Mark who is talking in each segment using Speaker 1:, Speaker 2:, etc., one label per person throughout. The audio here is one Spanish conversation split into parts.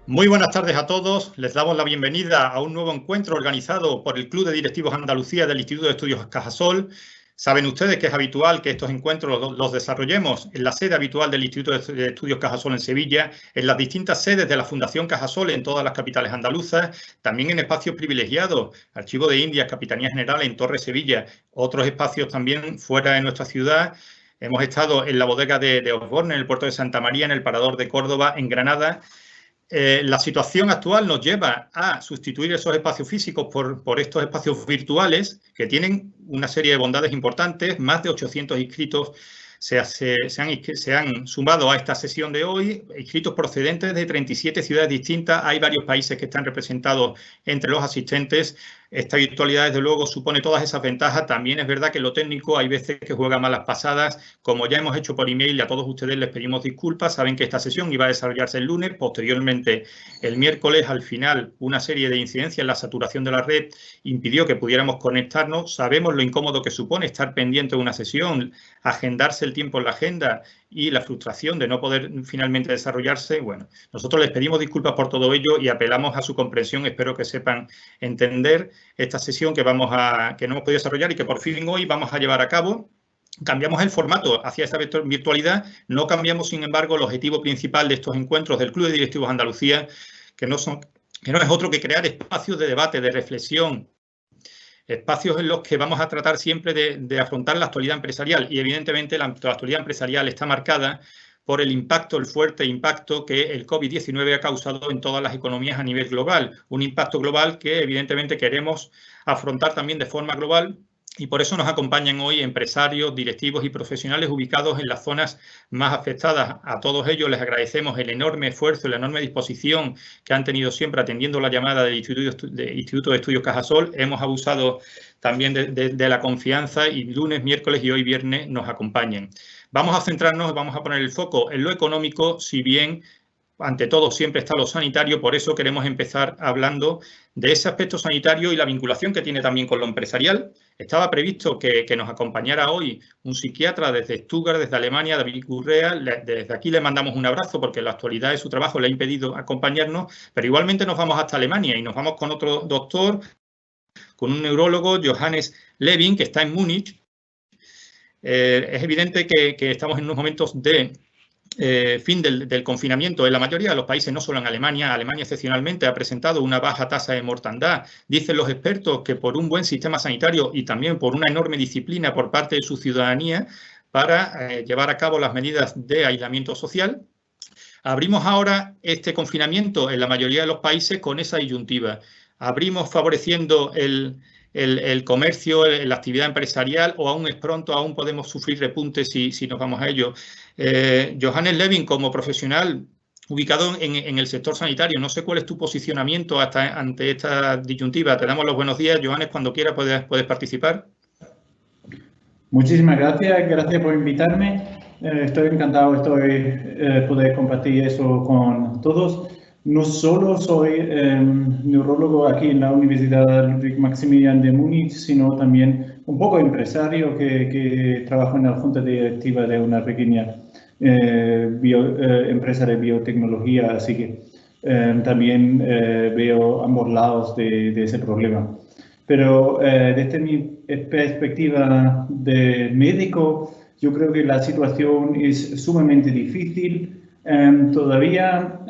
Speaker 1: Muy buenas tardes a todos. Les damos la bienvenida a un nuevo encuentro organizado por el Club de Directivos Andalucía del Instituto de Estudios Cajasol. Saben ustedes que es habitual que estos encuentros los desarrollemos en la sede habitual del Instituto de Estudios Cajasol en Sevilla, en las distintas sedes de la Fundación Cajasol en todas las capitales andaluzas, también en espacios privilegiados, Archivo de Indias, Capitanía General en Torre Sevilla, otros espacios también fuera de nuestra ciudad. Hemos estado en la bodega de Osborne, en el puerto de Santa María, en el Parador de Córdoba, en Granada. La situación actual nos lleva a sustituir esos espacios físicos por estos espacios virtuales que tienen una serie de bondades importantes. Más de 800 inscritos se han sumado a esta sesión de hoy, inscritos procedentes de 37 ciudades distintas. Hay varios países que están representados entre los asistentes. Esta virtualidad, desde luego, supone todas esas ventajas. También es verdad que en lo técnico hay veces que juega malas pasadas. Como ya hemos hecho por email, a todos ustedes les pedimos disculpas. Saben que esta sesión iba a desarrollarse el lunes, posteriormente el miércoles. Al final, una serie de incidencias en la saturación de la red impidió que pudiéramos conectarnos. Sabemos lo incómodo que supone estar pendiente de una sesión, agendarse el tiempo en la agenda y la frustración de no poder finalmente desarrollarse. Bueno, nosotros les pedimos disculpas por todo ello y apelamos a su comprensión. Espero que sepan entender esta sesión que no hemos podido desarrollar y que por fin hoy vamos a llevar a cabo. Cambiamos el formato hacia esta virtualidad, no cambiamos, sin embargo, el objetivo principal de estos encuentros del Club de Directivos Andalucía, que no es otro que crear espacios de debate, de reflexión, espacios en los que vamos a tratar siempre de afrontar la actualidad empresarial. Y evidentemente la actualidad empresarial está marcada por el impacto, el fuerte impacto que el COVID-19 ha causado en todas las economías a nivel global. Un impacto global que evidentemente queremos afrontar también de forma global. Y por eso nos acompañan hoy empresarios, directivos y profesionales ubicados en las zonas más afectadas. A todos ellos les agradecemos el enorme esfuerzo y la enorme disposición que han tenido siempre atendiendo la llamada del Instituto de Estudios Cajasol. Hemos abusado también de la confianza y lunes, miércoles y hoy viernes nos acompañan. Vamos a centrarnos, vamos a poner el foco en lo económico, si bien ante todo siempre está lo sanitario. Por eso queremos empezar hablando de ese aspecto sanitario y la vinculación que tiene también con lo empresarial. Estaba previsto que nos acompañara hoy un psiquiatra desde Stuttgart, desde Alemania, David Gurrea. Desde aquí le mandamos un abrazo porque la actualidad de su trabajo le ha impedido acompañarnos, pero igualmente nos vamos hasta Alemania y nos vamos con otro doctor, con un neurólogo, Johannes Levin, que está en Múnich. Es evidente que estamos en unos momentos de fin del confinamiento en la mayoría de los países, no solo en Alemania. Alemania excepcionalmente ha presentado una baja tasa de mortandad. Dicen los expertos que por un buen sistema sanitario y también por una enorme disciplina por parte de su ciudadanía para llevar a cabo las medidas de aislamiento social. Abrimos ahora este confinamiento en la mayoría de los países con esa disyuntiva. Abrimos favoreciendo el comercio, la actividad empresarial, o aún es pronto, aún podemos sufrir repuntes si nos vamos a ello. Johannes Levin, como profesional ubicado en el sector sanitario, no sé cuál es tu posicionamiento ante esta disyuntiva. Te damos los buenos días. Johannes, cuando quieras puedes participar.
Speaker 2: Muchísimas gracias por invitarme. Estoy encantado de poder compartir eso con todos. No solo soy neurólogo aquí en la Universidad Ludwig Maximilian de Múnich, sino también un poco empresario que trabajo en la junta directiva de una pequeña empresa de biotecnología, así que también veo ambos lados de ese problema. Pero desde mi perspectiva de médico, yo creo que la situación es sumamente difícil. Todavía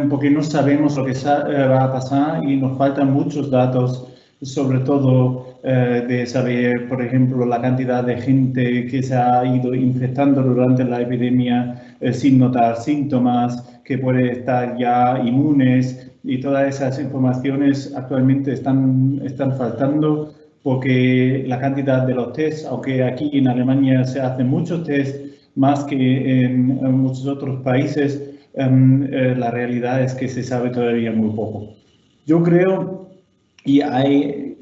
Speaker 2: porque no sabemos lo que va a pasar y nos faltan muchos datos, sobre todo de saber, por ejemplo, la cantidad de gente que se ha ido infectando durante la epidemia sin notar síntomas, que puede estar ya inmunes, y todas esas informaciones actualmente están faltando porque la cantidad de los test, aunque aquí en Alemania se hacen muchos test, más que en muchos otros países, la realidad es que se sabe todavía muy poco. Yo creo, y hay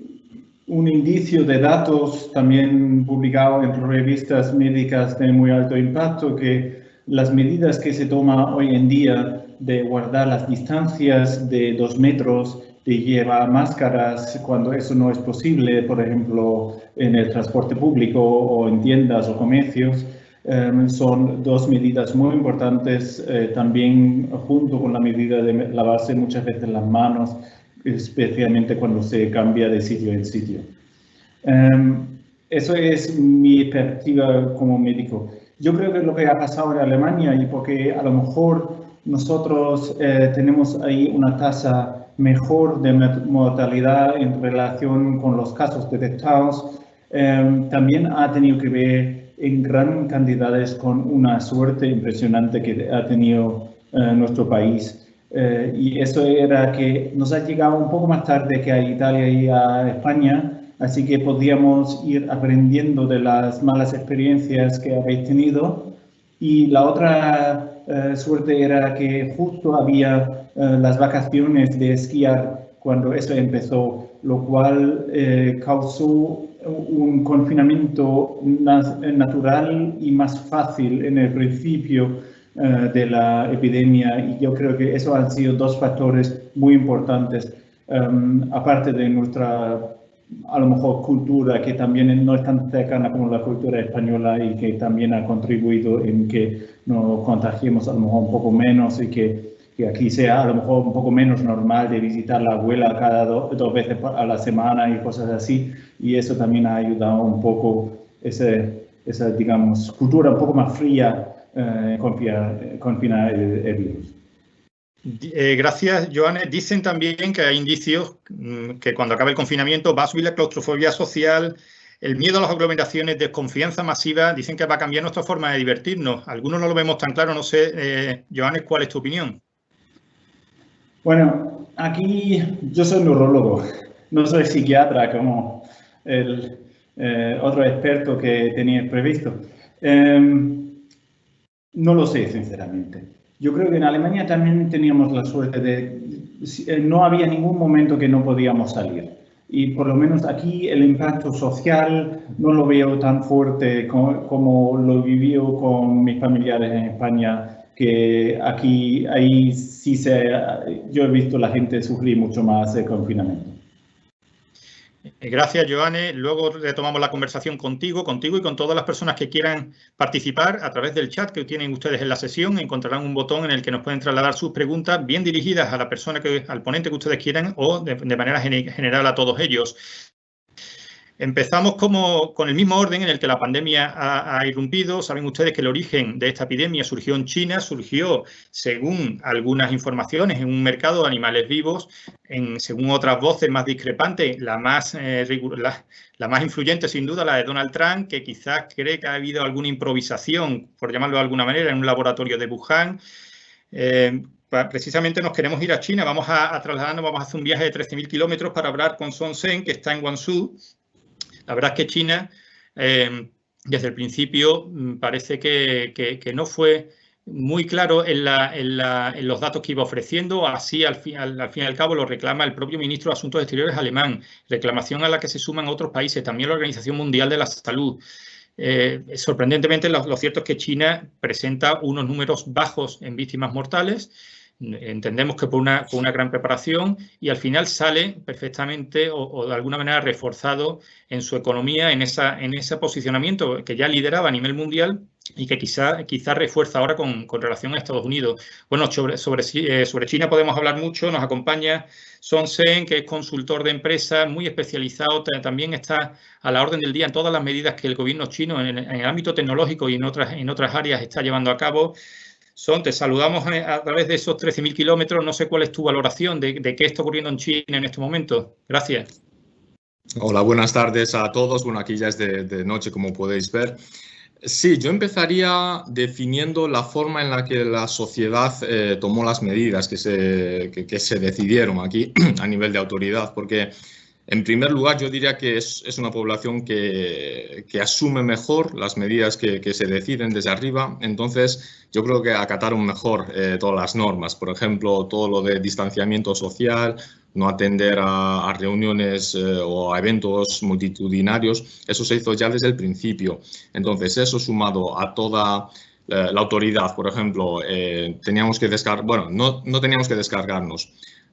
Speaker 2: un indicio de datos también publicado en revistas médicas de muy alto impacto, que las medidas que se toman hoy en día de guardar las distancias de 2 metros, de llevar máscaras cuando eso no es posible, por ejemplo, en el transporte público o en tiendas o comercios, Son dos medidas muy importantes, también junto con la medida de lavarse muchas veces las manos, especialmente cuando se cambia de sitio en sitio. Eso es mi perspectiva como médico. Yo creo que lo que ha pasado en Alemania, y porque a lo mejor nosotros tenemos ahí una tasa mejor de mortalidad en relación con los casos detectados, también ha tenido que ver en gran cantidades con una suerte impresionante que ha tenido nuestro país. Y eso era que nos ha llegado un poco más tarde que a Italia y a España, así que podíamos ir aprendiendo de las malas experiencias que habéis tenido. Y la otra suerte era que justo había las vacaciones de esquiar cuando eso empezó, lo cual causó un confinamiento natural y más fácil en el principio de la epidemia, y yo creo que eso han sido dos factores muy importantes, aparte de nuestra, a lo mejor, cultura, que también no es tan cercana como la cultura española y que también ha contribuido en que nos contagiemos a lo mejor un poco menos y que aquí sea a lo mejor un poco menos normal de visitar a la abuela cada dos veces a la semana y cosas así, y eso también ha ayudado un poco esa, digamos, cultura un poco más fría, confinar el virus.
Speaker 1: Gracias, Joan. Dicen también que hay indicios que cuando acabe el confinamiento va a subir la claustrofobia social, el miedo a las aglomeraciones, desconfianza masiva. Dicen que va a cambiar nuestra forma de divertirnos. Algunos no lo vemos tan claro. No sé, Joan, ¿cuál es tu opinión?
Speaker 2: Bueno, aquí yo soy neurólogo, no soy psiquiatra como el otro experto que tenía previsto. No lo sé, sinceramente. Yo creo que en Alemania también teníamos la suerte de no había ningún momento que no podíamos salir. Y por lo menos aquí el impacto social no lo veo tan fuerte como lo vivió con mis familiares en España, que aquí, ahí sí yo he visto a la gente sufrir mucho más el confinamiento.
Speaker 1: Gracias, Joane. Luego retomamos la conversación contigo y con todas las personas que quieran participar a través del chat que tienen ustedes en la sesión. Encontrarán un botón en el que nos pueden trasladar sus preguntas bien dirigidas a la persona al ponente que ustedes quieran o de manera general a todos ellos. Empezamos con el mismo orden en el que la pandemia ha irrumpido. Saben ustedes que el origen de esta epidemia surgió en China, surgió, según algunas informaciones, en un mercado de animales vivos, según otras voces más discrepantes, la más influyente, sin duda, la de Donald Trump, que quizás cree que ha habido alguna improvisación, por llamarlo de alguna manera, en un laboratorio de Wuhan. Precisamente nos queremos ir a China, vamos a trasladarnos, vamos a hacer un viaje de 13.000 kilómetros para hablar con Song Zheng, que está en Guangzhou. La verdad es que China, desde el principio, parece que no fue muy claro en los datos que iba ofreciendo. Así, al fin y al cabo, lo reclama el propio ministro de Asuntos Exteriores alemán, reclamación a la que se suman otros países, también la Organización Mundial de la Salud. Sorprendentemente, lo cierto es que China presenta unos números bajos en víctimas mortales. Entendemos que por una gran preparación, y al final sale perfectamente o de alguna manera reforzado en su economía, en ese posicionamiento que ya lideraba a nivel mundial y que quizá refuerza ahora con relación a Estados Unidos. Bueno, sobre China podemos hablar mucho. Nos acompaña Song Zheng, que es consultor de empresas, muy especializado, también está a la orden del día en todas las medidas que el gobierno chino en el ámbito tecnológico y en otras áreas está llevando a cabo. Son, te saludamos a través de esos 13.000 kilómetros. No sé cuál es tu valoración de qué está ocurriendo en China en este momento. Gracias.
Speaker 3: Hola, buenas tardes a todos. Bueno, aquí ya es de noche, como podéis ver. Sí, yo empezaría definiendo la forma en la que la sociedad tomó las medidas que se decidieron aquí a nivel de autoridad, porque en primer lugar yo diría que es una población que asume mejor las medidas que se deciden desde arriba. Entonces yo creo que acataron mejor todas las normas, por ejemplo, todo lo de distanciamiento social, no atender a reuniones o a eventos multitudinarios. Eso se hizo ya desde el principio. Entonces eso sumado a toda la autoridad, por ejemplo, teníamos que no teníamos que descargarnos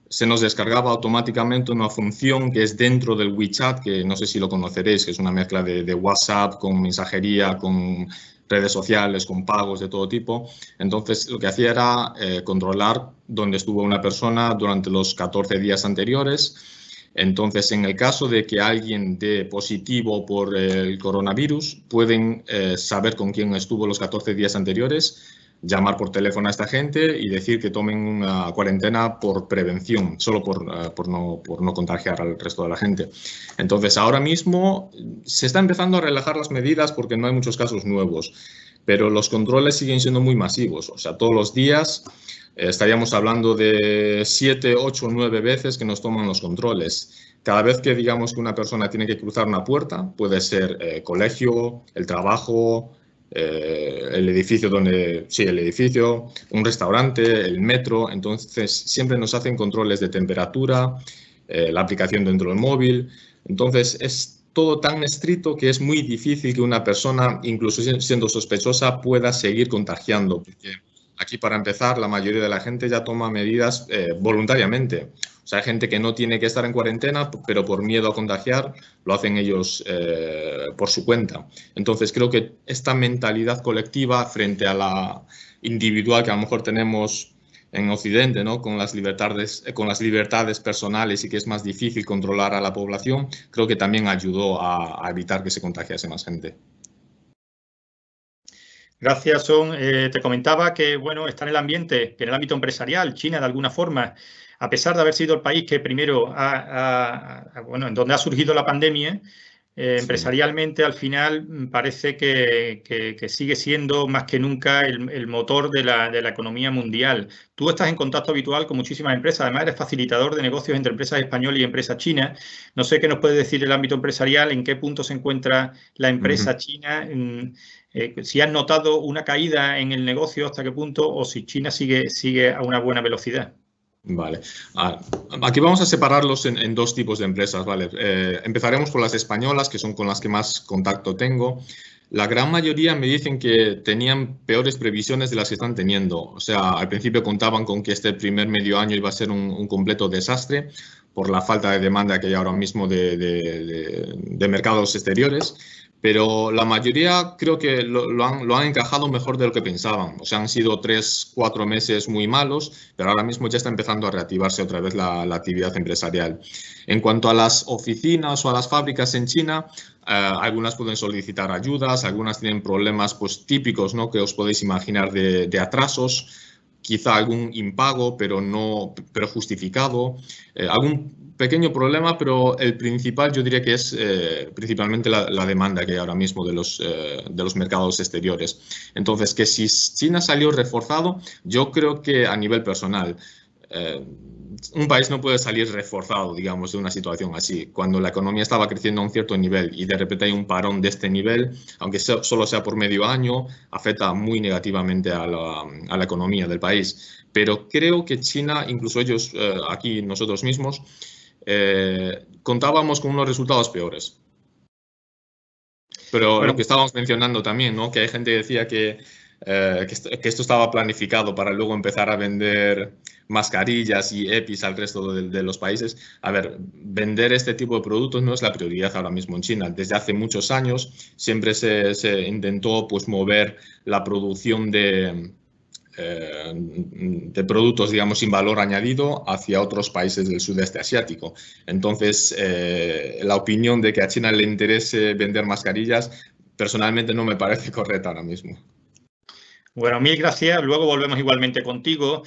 Speaker 3: se nos descargaba automáticamente una función que es dentro del WeChat, que no sé si lo conoceréis, que es una mezcla de WhatsApp con mensajería, con redes sociales, con pagos de todo tipo. Entonces, lo que hacía era controlar dónde estuvo una persona durante los 14 días anteriores. Entonces, en el caso de que alguien dé positivo por el coronavirus, pueden saber con quién estuvo los 14 días anteriores, llamar por teléfono a esta gente y decir que tomen una cuarentena por prevención, solo por no contagiar al resto de la gente. Entonces, ahora mismo se está empezando a relajar las medidas porque no hay muchos casos nuevos, pero los controles siguen siendo muy masivos. O sea, todos los días estaríamos hablando de 7, 8, 9 veces que nos toman los controles. Cada vez que digamos que una persona tiene que cruzar una puerta, puede ser colegio, el trabajo, el edificio el edificio, un restaurante, el metro. Entonces siempre nos hacen controles de temperatura, la aplicación dentro del móvil. Entonces es todo tan estricto que es muy difícil que una persona, incluso siendo sospechosa, pueda seguir contagiando. Porque aquí, para empezar, la mayoría de la gente ya toma medidas voluntariamente. O sea, hay gente que no tiene que estar en cuarentena, pero por miedo a contagiar lo hacen ellos por su cuenta. Entonces, creo que esta mentalidad colectiva frente a la individual que a lo mejor tenemos en Occidente, ¿no? Con las libertades personales y que es más difícil controlar a la población, creo que también ayudó a evitar que se contagiase más gente.
Speaker 1: Gracias, Son. Te comentaba que, bueno, está en el ambiente, que en el ámbito empresarial, China, de alguna forma, a pesar de haber sido el país que primero bueno, en donde ha surgido la pandemia, empresarialmente, al final, parece que sigue siendo más que nunca el motor de la economía mundial. Tú estás en contacto habitual con muchísimas empresas, además eres facilitador de negocios entre empresas españolas y empresas chinas. No sé qué nos puede decir el ámbito empresarial, en qué punto se encuentra la empresa china, si has notado una caída en el negocio, hasta qué punto, o si China sigue a una buena velocidad.
Speaker 3: Vale. Aquí vamos a separarlos en dos tipos de empresas, ¿vale? Empezaremos por las españolas, que son con las que más contacto tengo. La gran mayoría me dicen que tenían peores previsiones de las que están teniendo. O sea, al principio contaban con que este primer medio año iba a ser un completo desastre por la falta de demanda que hay ahora mismo de mercados exteriores. Pero la mayoría creo que lo han encajado mejor de lo que pensaban. O sea, han sido 3, 4 meses muy malos, pero ahora mismo ya está empezando a reactivarse otra vez la actividad empresarial. En cuanto a las oficinas o a las fábricas en China, algunas pueden solicitar ayudas, algunas tienen problemas pues, típicos, ¿no? Que os podéis imaginar de atrasos, quizá algún impago, pero justificado, algún pequeño problema, pero el principal yo diría que es principalmente la demanda que hay ahora mismo de los mercados exteriores. Entonces, que si China salió reforzado, yo creo que a nivel personal, un país no puede salir reforzado, digamos, de una situación así. Cuando la economía estaba creciendo a un cierto nivel y de repente hay un parón de este nivel, aunque solo sea por medio año, afecta muy negativamente a la economía del país. Pero creo que China, incluso ellos, aquí nosotros mismos, contábamos con unos resultados peores. Pero bueno, lo que estábamos mencionando también, ¿no? Que hay gente que decía que esto estaba planificado para luego empezar a vender mascarillas y EPIs al resto de los países. A ver, vender este tipo de productos no es la prioridad ahora mismo en China. Desde hace muchos años siempre se intentó pues, mover la producción de productos, digamos, sin valor añadido hacia otros países del sudeste asiático. Entonces, la opinión de que a China le interese vender mascarillas, personalmente no me parece correcta ahora mismo.
Speaker 1: Bueno, mil gracias. Luego volvemos igualmente contigo.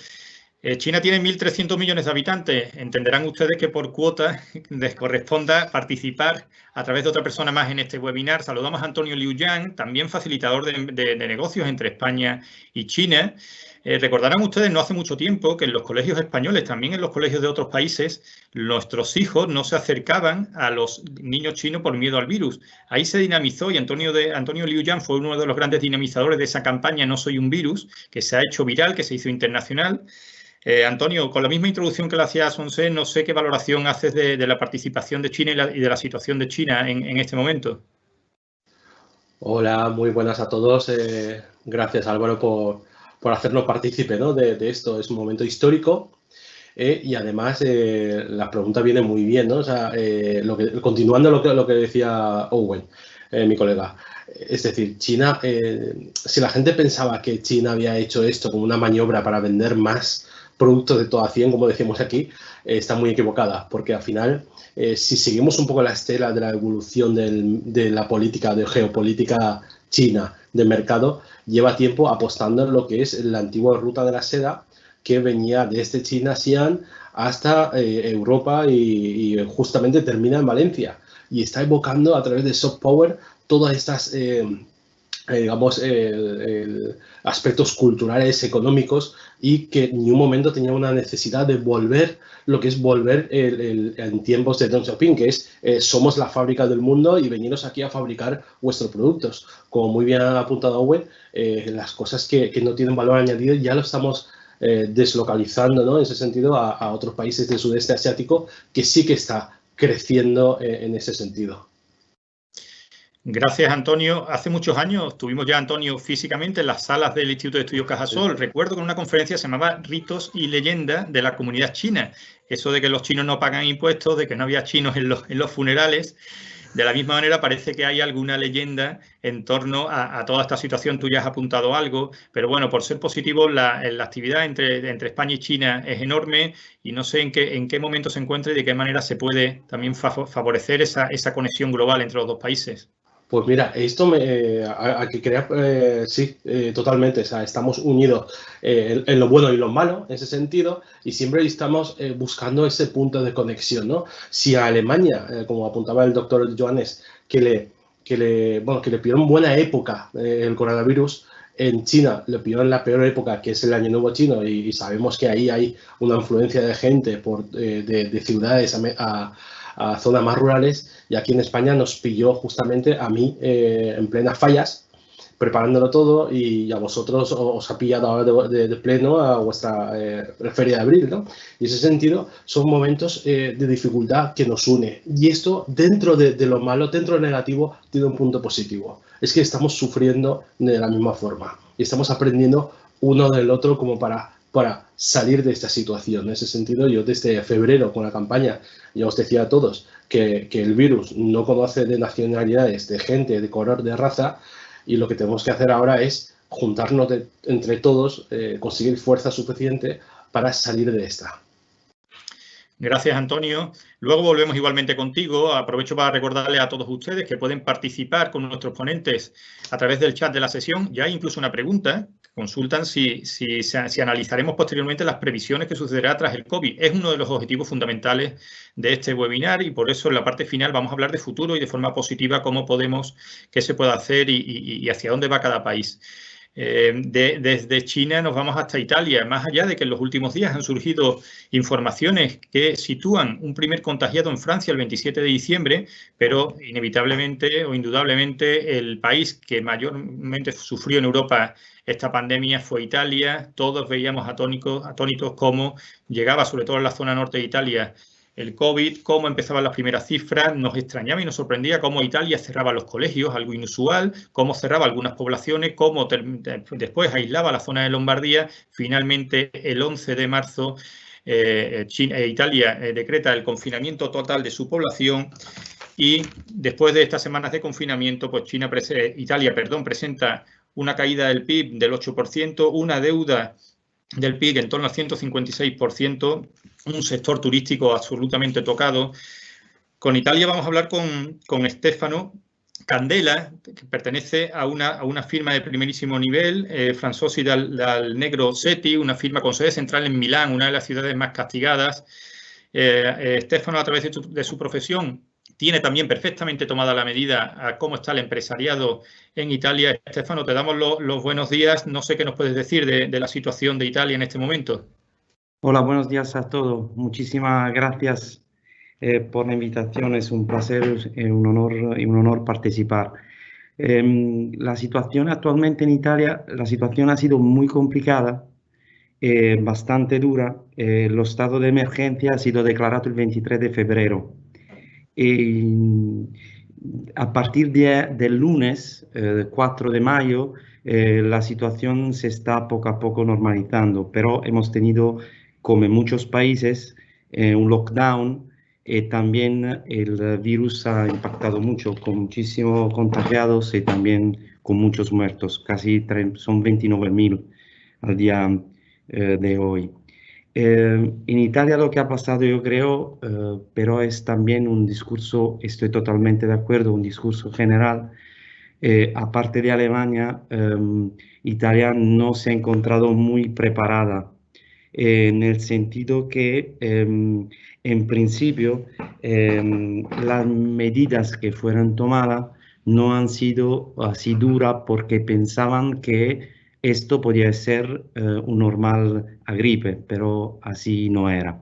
Speaker 1: China tiene 1.300 millones de habitantes. Entenderán ustedes que por cuota les corresponda participar a través de otra persona más en este webinar. Saludamos a Antonio Liu Yang, también facilitador de negocios entre España y China. Recordarán ustedes no hace mucho tiempo que en los colegios españoles, también en los colegios de otros países, nuestros hijos no se acercaban a los niños chinos por miedo al virus. Ahí se dinamizó y Antonio Liu Yang fue uno de los grandes dinamizadores de esa campaña No soy un virus, que se ha hecho viral, que se hizo internacional. Antonio, con la misma introducción que le hacía a Sonse, no sé qué valoración haces de la participación de China y de la situación de China en este momento.
Speaker 4: Hola, muy buenas a todos. Gracias, Álvaro, por hacernos partícipe, ¿no? de esto. Es un momento histórico. Y además la pregunta viene muy bien, ¿no? O sea, continuando lo que decía Owen, mi colega. Es decir, China, si la gente pensaba que China había hecho esto como una maniobra para vender más productos de toda 100, como decimos aquí, está muy equivocada, porque al final, si seguimos un poco la estela de la evolución de la política, de geopolítica china de mercado, lleva tiempo apostando en lo que es la antigua ruta de la seda, que venía desde China, Xi'an, hasta Europa y justamente termina en Valencia. Y está evocando a través de soft power todas estas, digamos, aspectos culturales, económicos, y que en un momento tenía una necesidad de volver, lo que es volver en tiempos de Deng Xiaoping, que es somos la fábrica del mundo y veniros aquí a fabricar vuestros productos. Como muy bien ha apuntado Owen, las cosas que no tienen valor añadido ya lo estamos deslocalizando, ¿no? En ese sentido a otros países del sudeste asiático, que sí que está creciendo en ese sentido.
Speaker 1: Gracias, Antonio. Hace muchos años tuvimos ya a Antonio físicamente en las salas del Instituto de Estudios Cajasol. Sí. Recuerdo que en una conferencia se llamaba Ritos y leyendas de la comunidad china. Eso de que los chinos no pagan impuestos, de que no había chinos en los funerales. De la misma manera, parece que hay alguna leyenda en torno a toda esta situación. Tú ya has apuntado algo, pero bueno, por ser positivo, la actividad entre España y China es enorme y no sé en qué momento se encuentra y de qué manera se puede también favorecer esa conexión global entre los dos países.
Speaker 4: Pues mira, esto hay que crear, sí, totalmente. O sea, estamos unidos en lo bueno y lo malo, en ese sentido, y siempre estamos buscando ese punto de conexión, ¿no? Si a Alemania, como apuntaba el doctor Johannes, que le pilló en buena época el coronavirus, en China le pilló en la peor época, que es el Año Nuevo Chino, y sabemos que ahí hay una influencia de gente de ciudades a zonas más rurales, y aquí en España nos pilló justamente a mí en plenas fallas, preparándolo todo, y a vosotros os ha pillado ahora de pleno a vuestra feria de abril, ¿no? Y en ese sentido son momentos de dificultad que nos une, y esto dentro de lo malo, dentro de lo negativo, tiene un punto positivo. Es que estamos sufriendo de la misma forma y estamos aprendiendo uno del otro como para salir de esta situación. En ese sentido, yo desde febrero con la campaña ya os decía a todos que el virus no conoce de nacionalidades, de gente, de color, de raza, y lo que tenemos que hacer ahora es juntarnos entre todos, conseguir fuerza suficiente para salir de esta.
Speaker 1: Gracias, Antonio. Luego volvemos igualmente contigo. Aprovecho para recordarle a todos ustedes que pueden participar con nuestros ponentes a través del chat de la sesión. Ya hay incluso una pregunta que consultan si analizaremos posteriormente las previsiones que sucederá tras el COVID. Es uno de los objetivos fundamentales de este webinar y por eso en la parte final vamos a hablar de futuro y de forma positiva qué se puede hacer y hacia dónde va cada país. Desde China nos vamos hasta Italia, más allá de que en los últimos días han surgido informaciones que sitúan un primer contagiado en Francia el 27 de diciembre, pero inevitablemente o indudablemente el país que mayormente sufrió en Europa esta pandemia fue Italia. Todos veíamos atónitos cómo llegaba, sobre todo en la zona norte de Italia, el COVID, cómo empezaban las primeras cifras, nos extrañaba y nos sorprendía cómo Italia cerraba los colegios, algo inusual, cómo cerraba algunas poblaciones, cómo después aislaba la zona de Lombardía. Finalmente, el 11 de marzo, Italia decreta el confinamiento total de su población y después de estas semanas de confinamiento, pues Italia presenta una caída del PIB del 8%, una deuda del PIB en torno al 156%, un sector turístico absolutamente tocado. Con Italia vamos a hablar con Stefano Candela, que pertenece a una firma de primerísimo nivel, Franzosi dal Negro Seti, una firma con sede central en Milán, una de las ciudades más castigadas. Stefano, a través de su profesión, tiene también perfectamente tomada la medida a cómo está el empresariado en Italia. Stefano, te damos los buenos días. No sé qué nos puedes decir de la situación de Italia en este momento.
Speaker 5: Hola, buenos días a todos. Muchísimas gracias por la invitación. Es un placer y un honor participar. La situación actualmente en Italia, la situación ha sido muy complicada, bastante dura. El estado de emergencia ha sido declarado el 23 de febrero. A partir del lunes 4 de mayo, la situación se está poco a poco normalizando, pero hemos tenido como en muchos países, un lockdown. También el virus ha impactado mucho, con muchísimos contagiados y también con muchos muertos. Son 29.000 al día de hoy. En Italia lo que ha pasado, yo creo, pero es también un discurso, estoy totalmente de acuerdo, un discurso general. Aparte de Alemania, Italia no se ha encontrado muy preparada en el sentido que, en principio, las medidas que fueron tomadas no han sido así duras porque pensaban que esto podía ser un normal a gripe, pero así no era.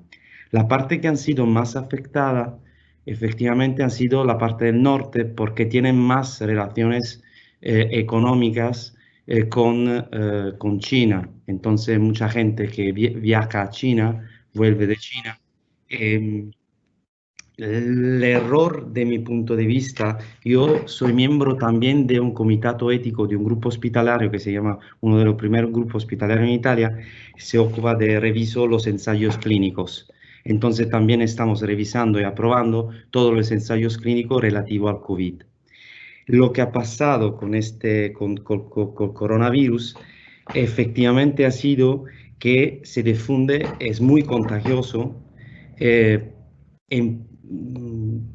Speaker 5: La parte que han sido más afectada, efectivamente, han sido la parte del norte porque tienen más relaciones económicas con China. Entonces, mucha gente que viaja a China, vuelve de China. El error de mi punto de vista, yo soy miembro también de un comitato ético de un grupo hospitalario que se llama, uno de los primeros grupos hospitalarios en Italia, se ocupa de revisar los ensayos clínicos. Entonces también estamos revisando y aprobando todos los ensayos clínicos relativos al COVID. Lo que ha pasado con coronavirus efectivamente ha sido que se difunde, es muy contagioso.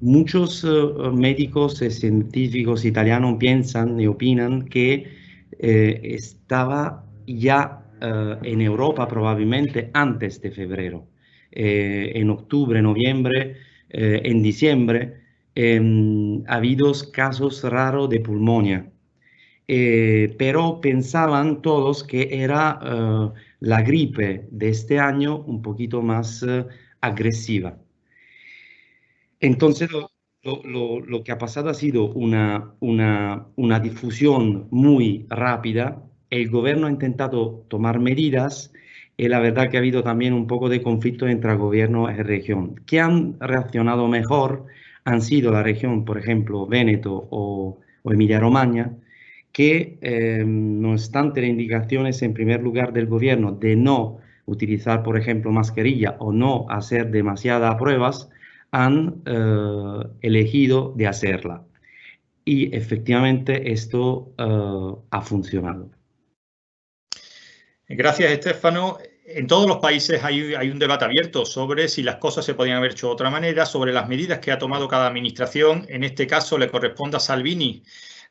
Speaker 5: Muchos médicos y científicos italianos piensan y opinan que estaba ya en Europa probablemente antes de febrero, en octubre, noviembre, en diciembre. Ha habido casos raros de pulmonía, pero pensaban todos que era la gripe de este año un poquito más agresiva. Entonces, lo que ha pasado ha sido una difusión muy rápida. El gobierno ha intentado tomar medidas y la verdad que ha habido también un poco de conflicto entre el gobierno y la región. Que han reaccionado mejor han sido la región, por ejemplo, Véneto o Emilia-Romagna, que no obstante las indicaciones en primer lugar del gobierno de no utilizar, por ejemplo, mascarilla o no hacer demasiadas pruebas, han elegido de hacerla. Y efectivamente esto ha funcionado.
Speaker 1: Gracias, Stefano. En todos los países hay un debate abierto sobre si las cosas se podían haber hecho de otra manera, sobre las medidas que ha tomado cada administración. En este caso le corresponde a Salvini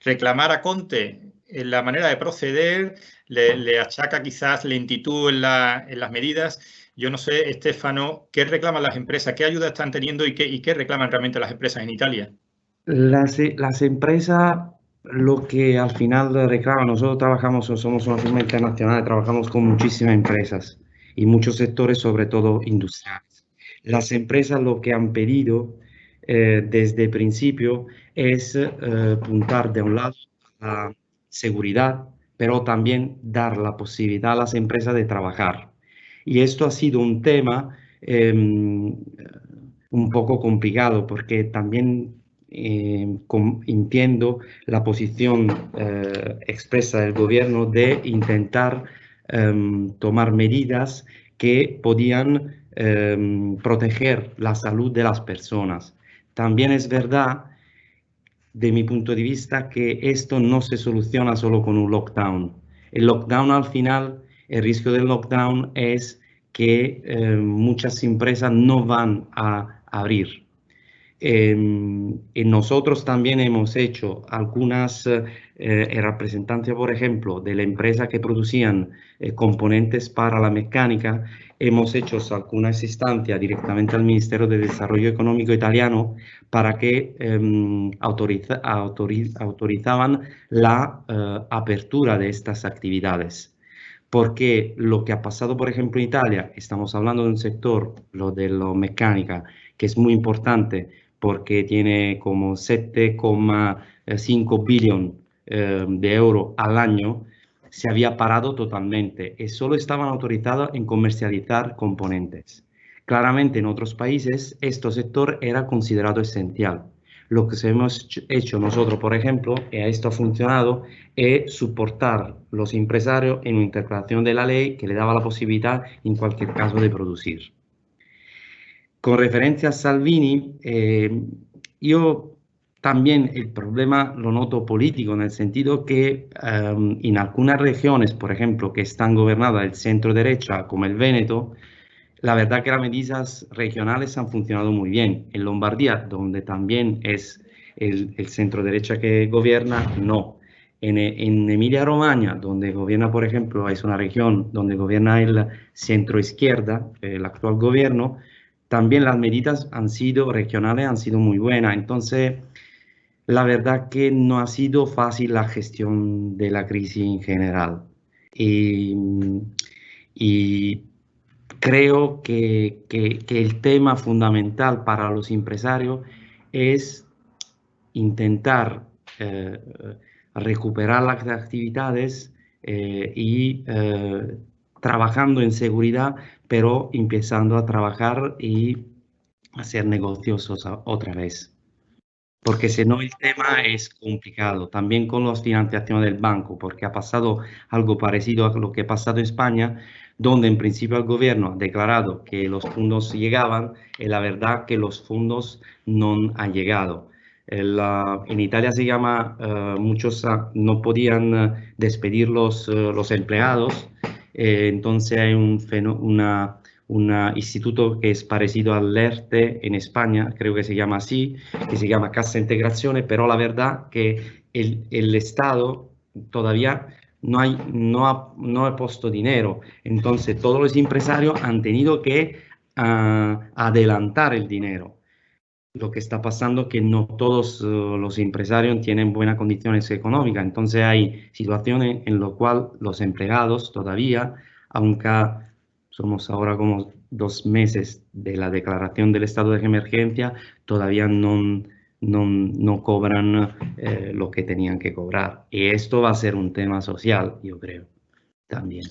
Speaker 1: reclamar a Conte en la manera de proceder, le achaca quizás lentitud en las medidas. Yo no sé, Stefano, ¿qué reclaman las empresas? ¿Qué ayuda están teniendo y qué reclaman realmente las empresas en Italia?
Speaker 5: Las empresas, lo que al final reclaman, nosotros somos una firma internacional, trabajamos con muchísimas empresas y muchos sectores, sobre todo industriales. Las empresas lo que han pedido desde el principio es apuntar de un lado a la seguridad, pero también dar la posibilidad a las empresas de trabajar. Y esto ha sido un tema un poco complicado porque también entiendo la posición expresa del gobierno de intentar tomar medidas que podían proteger la salud de las personas. También es verdad, de mi punto de vista, que esto no se soluciona solo con un lockdown. El lockdown al final, el riesgo del lockdown es que muchas empresas no van a abrir. Nosotros también hemos hecho algunas representantes, por ejemplo, de la empresa que producían componentes para la mecánica. Hemos hecho algunas instancias directamente al Ministerio de Desarrollo Económico italiano para que autorizaban la apertura de estas actividades. Porque lo que ha pasado, por ejemplo, en Italia, estamos hablando de un sector, lo de la mecánica, que es muy importante porque tiene como 7,5 billones de euros al año, se había parado totalmente y solo estaban autorizados en comercializar componentes. Claramente en otros países este sector era considerado esencial. Lo que hemos hecho nosotros, por ejemplo, y esto ha funcionado, es soportar los empresarios en una interpretación de la ley que le daba la posibilidad, en cualquier caso, de producir. Con referencia a Salvini, yo también el problema lo noto político, en el sentido que en algunas regiones, por ejemplo, que están gobernadas del centro derecha, como el Véneto, la verdad que las medidas regionales han funcionado muy bien. En Lombardía, donde también es el centro derecha que gobierna, no. En Emilia-Romagna, donde gobierna, por ejemplo, es una región donde gobierna el centro izquierda, el actual gobierno, también las medidas regionales han sido muy buenas. Entonces, la verdad que no ha sido fácil la gestión de la crisis en general. Y creo que el tema fundamental para los empresarios es intentar recuperar las actividades y trabajando en seguridad, pero empezando a trabajar y hacer negocios otra vez. Porque si no el tema es complicado, también con las financiaciones del banco, porque ha pasado algo parecido a lo que ha pasado en España, donde en principio el gobierno ha declarado que los fondos llegaban y la verdad que los fondos no han llegado. En Italia se llama, muchos no podían despedir los empleados, entonces hay un instituto que es parecido al ERTE en España, creo que se llama así, que se llama Cassa Integrazione, pero la verdad que el Estado todavía no ha puesto dinero. Entonces todos los empresarios han tenido que adelantar el dinero. Lo que está pasando es que no todos los empresarios tienen buenas condiciones económicas. Entonces hay situaciones en las cuales los empleados todavía, aunque somos ahora como 2 meses de la declaración del estado de emergencia, todavía no cobran lo que tenían que cobrar. Y esto va a ser un tema social, yo creo, también.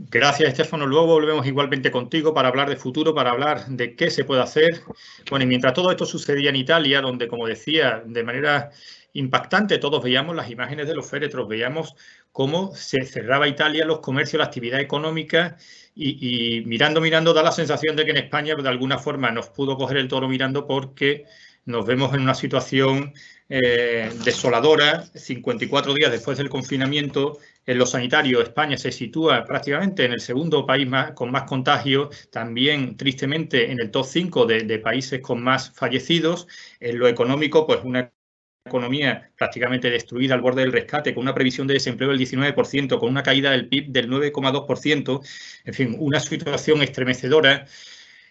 Speaker 1: Gracias, Estefano. Luego volvemos igualmente contigo para hablar de futuro, para hablar de qué se puede hacer. Bueno, y mientras todo esto sucedía en Italia, donde, como decía, de manera impactante, todos veíamos las imágenes de los féretros, veíamos cómo se cerraba Italia, los comercios, la actividad económica, y mirando, da la sensación de que en España, de alguna forma, nos pudo coger el toro mirando, porque nos vemos en una situación desoladora. 54 días después del confinamiento, en lo sanitario, España se sitúa prácticamente en el segundo país con más contagios, también tristemente en el top 5 de países con más fallecidos. En lo económico, pues una economía prácticamente destruida al borde del rescate, con una previsión de desempleo del 19%, con una caída del PIB del 9,2%, en fin, una situación estremecedora.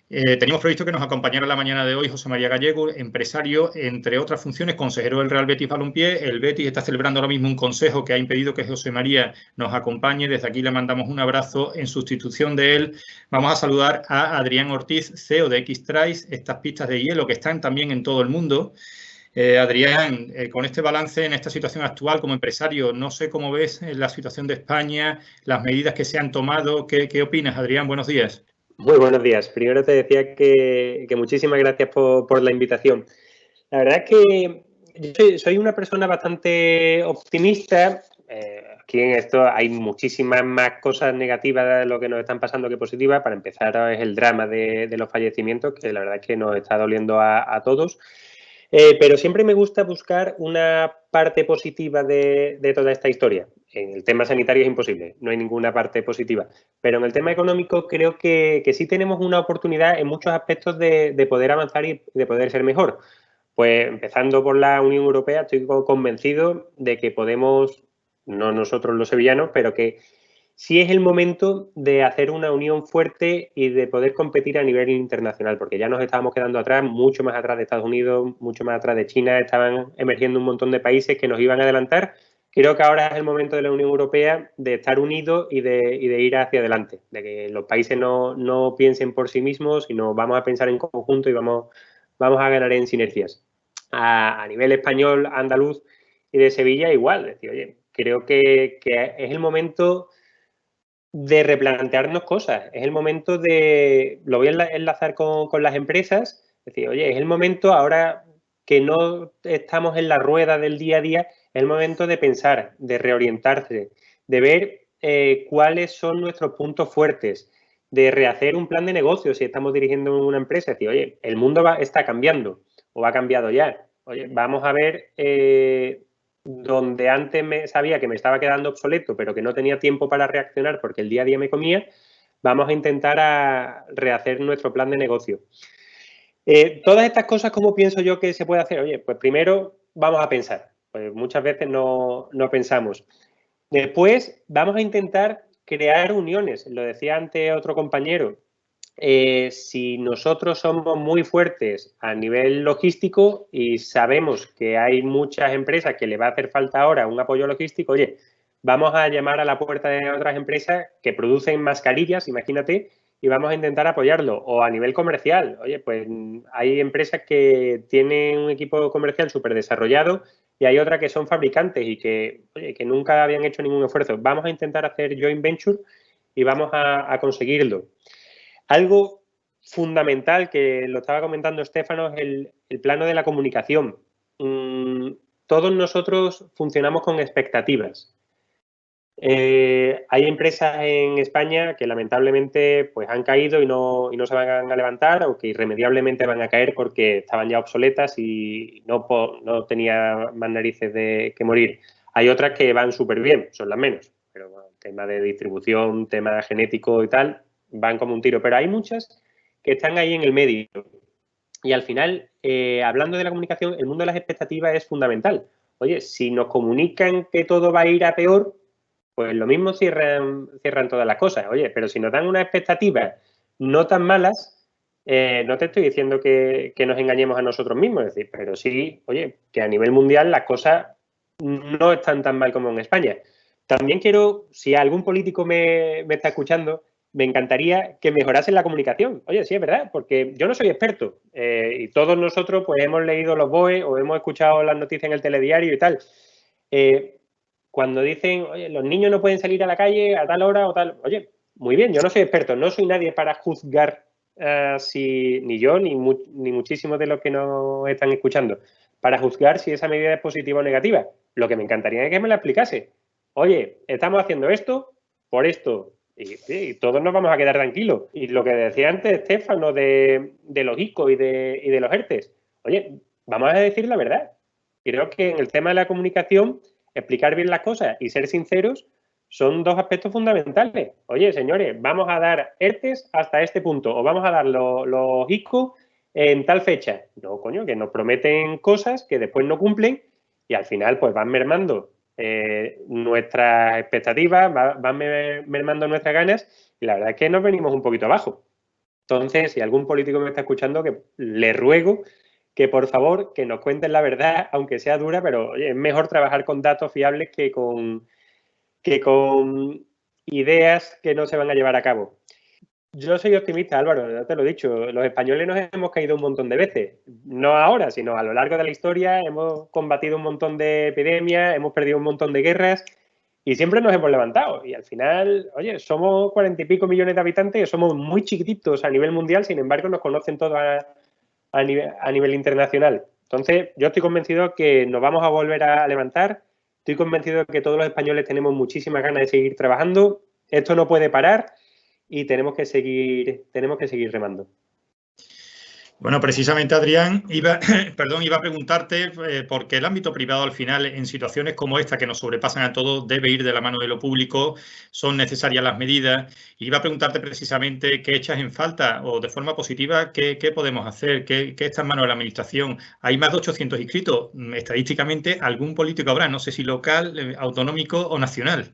Speaker 1: Teníamos previsto que nos acompañara la mañana de hoy José María Gallego, empresario, entre otras funciones, consejero del Real Betis Balompié. El Betis está celebrando ahora mismo un consejo que ha impedido que José María nos acompañe. Desde aquí le mandamos un abrazo en sustitución de él. Vamos a saludar a Adrián Ortiz, CEO de Xtrace, estas pistas de hielo que están también en todo el mundo. Adrián, con este balance en esta situación actual como empresario, no sé cómo ves la situación de España, las medidas que se han tomado. ¿Qué opinas, Adrián? Buenos días.
Speaker 6: Muy buenos días. Primero te decía que muchísimas gracias por la invitación. La verdad es que yo soy una persona bastante optimista. Aquí en esto hay muchísimas más cosas negativas de lo que nos están pasando que positivas. Para empezar, es el drama de los fallecimientos, que la verdad es que nos está doliendo a todos. Pero siempre me gusta buscar una parte positiva de toda esta historia. En el tema sanitario es imposible, no hay ninguna parte positiva. Pero en el tema económico creo que sí tenemos una oportunidad en muchos aspectos de poder avanzar y de poder ser mejor. Pues empezando por la Unión Europea, estoy convencido de que podemos, no nosotros los sevillanos, pero que sí es el momento de hacer una unión fuerte y de poder competir a nivel internacional, porque ya nos estábamos quedando atrás, mucho más atrás de Estados Unidos, mucho más atrás de China, estaban emergiendo un montón de países que nos iban a adelantar. Creo que ahora es el momento de la Unión Europea de estar unidos y de ir hacia adelante, de que los países no piensen por sí mismos, sino vamos a pensar en conjunto y vamos a ganar en sinergias. A nivel español, andaluz y de Sevilla igual, decir, oye, creo que es el momento de replantearnos cosas, es el momento de, lo voy a enlazar con las empresas, es decir, oye, es el momento ahora que no estamos en la rueda del día a día, es el momento de pensar, de reorientarse, de ver cuáles son nuestros puntos fuertes, de rehacer un plan de negocio si estamos dirigiendo una empresa, decir, oye, el mundo está cambiando o ha cambiado ya. Oye, vamos a ver donde antes sabía que me estaba quedando obsoleto, pero que no tenía tiempo para reaccionar porque el día a día me comía, vamos a intentar rehacer nuestro plan de negocio. Todas estas cosas, ¿cómo pienso yo que se puede hacer? Oye, pues primero vamos a pensar. Pues muchas veces no pensamos. Después vamos a intentar crear uniones. Lo decía antes otro compañero. Si nosotros somos muy fuertes a nivel logístico y sabemos que hay muchas empresas que le va a hacer falta ahora un apoyo logístico, oye, vamos a llamar a la puerta de otras empresas que producen mascarillas, imagínate, y vamos a intentar apoyarlo. O a nivel comercial, oye, pues hay empresas que tienen un equipo comercial súper desarrollado y hay otras que son fabricantes y que, oye, que nunca habían hecho ningún esfuerzo. Vamos a intentar hacer joint venture y vamos a conseguirlo. Algo fundamental que lo estaba comentando Stefano es el plano de la comunicación. Todos nosotros funcionamos con expectativas. Hay empresas en España que lamentablemente pues han caído y no se van a levantar o que irremediablemente van a caer porque estaban ya obsoletas y no tenía más narices que morir. Hay otras que van súper bien, son las menos, pero bueno, tema de distribución, tema genético y tal, van como un tiro. Pero hay muchas que están ahí en el medio. Y al final, hablando de la comunicación, el mundo de las expectativas es fundamental. Oye, si nos comunican que todo va a ir a peor, pues lo mismo cierran todas las cosas. Oye, pero si nos dan unas expectativas no tan malas, no te estoy diciendo que nos engañemos a nosotros mismos, es decir, pero sí, oye, que a nivel mundial las cosas no están tan mal como en España. También quiero, si algún político me está escuchando, me encantaría que mejorasen la comunicación. Oye, sí, es verdad, porque yo no soy experto y todos nosotros pues hemos leído los BOE o hemos escuchado las noticias en el telediario y tal. Cuando dicen, oye, los niños no pueden salir a la calle a tal hora o tal, oye, muy bien, yo no soy experto, no soy nadie para juzgar si ni yo ni muchísimos de los que nos están escuchando, para juzgar si esa medida es positiva o negativa. Lo que me encantaría es que me la explicase. Oye, estamos haciendo esto por esto y todos nos vamos a quedar tranquilos. Y lo que decía antes Stefano de los ICO y de los ERTES, oye, vamos a decir la verdad. Creo que en el tema de la comunicación, explicar bien las cosas y ser sinceros son dos aspectos fundamentales. Oye, señores, vamos a dar ERTES hasta este punto o vamos a dar los ICO en tal fecha. No, coño, que nos prometen cosas que después no cumplen y al final pues van mermando nuestras expectativas, van mermando nuestras ganas y la verdad es que nos venimos un poquito abajo. Entonces, si algún político me está escuchando, que le ruego que por favor que nos cuenten la verdad, aunque sea dura, pero oye, es mejor trabajar con datos fiables que con ideas que no se van a llevar a cabo. Yo soy optimista, Álvaro, ya te lo he dicho. Los españoles nos hemos caído un montón de veces. No ahora, sino a lo largo de la historia. Hemos combatido un montón de epidemias, hemos perdido un montón de guerras y siempre nos hemos levantado. Y al final, oye, somos 40 y pico millones de habitantes, somos muy chiquititos a nivel mundial, sin embargo nos conocen todos a nivel internacional. Entonces, yo estoy convencido que nos vamos a volver a levantar. Estoy convencido de que todos los españoles tenemos muchísimas ganas de seguir trabajando. Esto no puede parar. Y tenemos que seguir remando.
Speaker 1: Bueno, precisamente, Adrián, iba a preguntarte por qué el ámbito privado al final, en situaciones como esta que nos sobrepasan a todos, debe ir de la mano de lo público, son necesarias las medidas. Iba a preguntarte precisamente qué echas en falta o de forma positiva, qué podemos hacer, qué está en manos de la Administración. Hay más de 800 inscritos. Estadísticamente, algún político habrá, no sé si local, autonómico o nacional.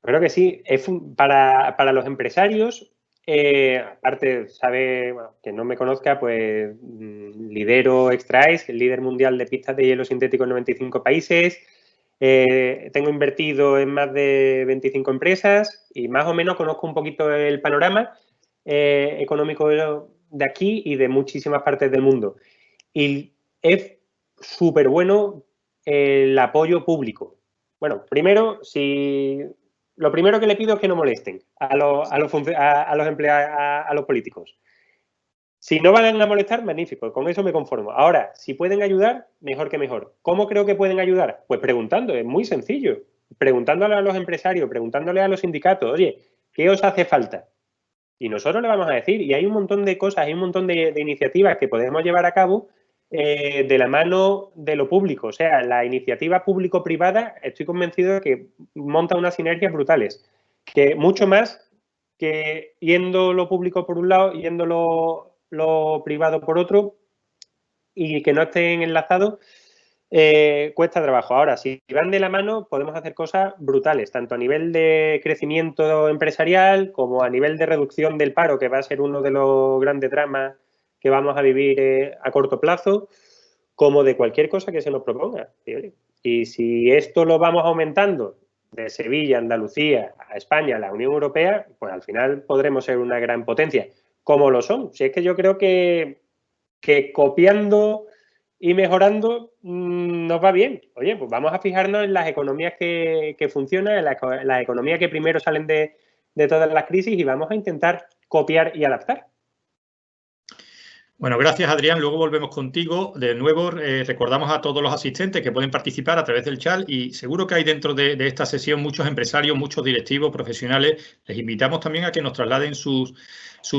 Speaker 6: Creo que sí. Es para los empresarios, aparte, sabe, bueno, que no me conozca, pues lidero Extra-Ice, el líder mundial de pistas de hielo sintético en 95 países. Tengo invertido en más de 25 empresas y más o menos conozco un poquito el panorama económico de aquí y de muchísimas partes del mundo. Y es súper bueno el apoyo público. Bueno, primero, lo primero que le pido es que no molesten a los políticos. Si no van a molestar, magnífico, con eso me conformo. Ahora, si pueden ayudar, mejor que mejor. ¿Cómo creo que pueden ayudar? Pues preguntando, es muy sencillo. Preguntándole a los empresarios, preguntándole a los sindicatos, oye, ¿qué os hace falta? Y nosotros le vamos a decir, y hay un montón de cosas, hay un montón de iniciativas que podemos llevar a cabo de la mano de lo público. O sea, la iniciativa público-privada, estoy convencido de que monta unas sinergias brutales, que mucho más que yendo lo público por un lado, yendo lo privado por otro, y que no estén enlazados, cuesta trabajo. Ahora, si van de la mano, podemos hacer cosas brutales, tanto a nivel de crecimiento empresarial como a nivel de reducción del paro, que va a ser uno de los grandes dramas que vamos a vivir a corto plazo, como de cualquier cosa que se nos proponga. Y si esto lo vamos aumentando de Sevilla, Andalucía, a España, a la Unión Europea, pues al final podremos ser una gran potencia, como lo son. Si es que yo creo que copiando y mejorando nos va bien. Oye, pues vamos a fijarnos en las economías que funcionan, en las economías que primero salen de todas las crisis, y vamos a intentar copiar y adaptar.
Speaker 1: Bueno, gracias, Adrián. Luego volvemos contigo. De nuevo, recordamos a todos los asistentes que pueden participar a través del chat, y seguro que hay dentro de esta sesión muchos empresarios, muchos directivos, profesionales. Les invitamos también a que nos trasladen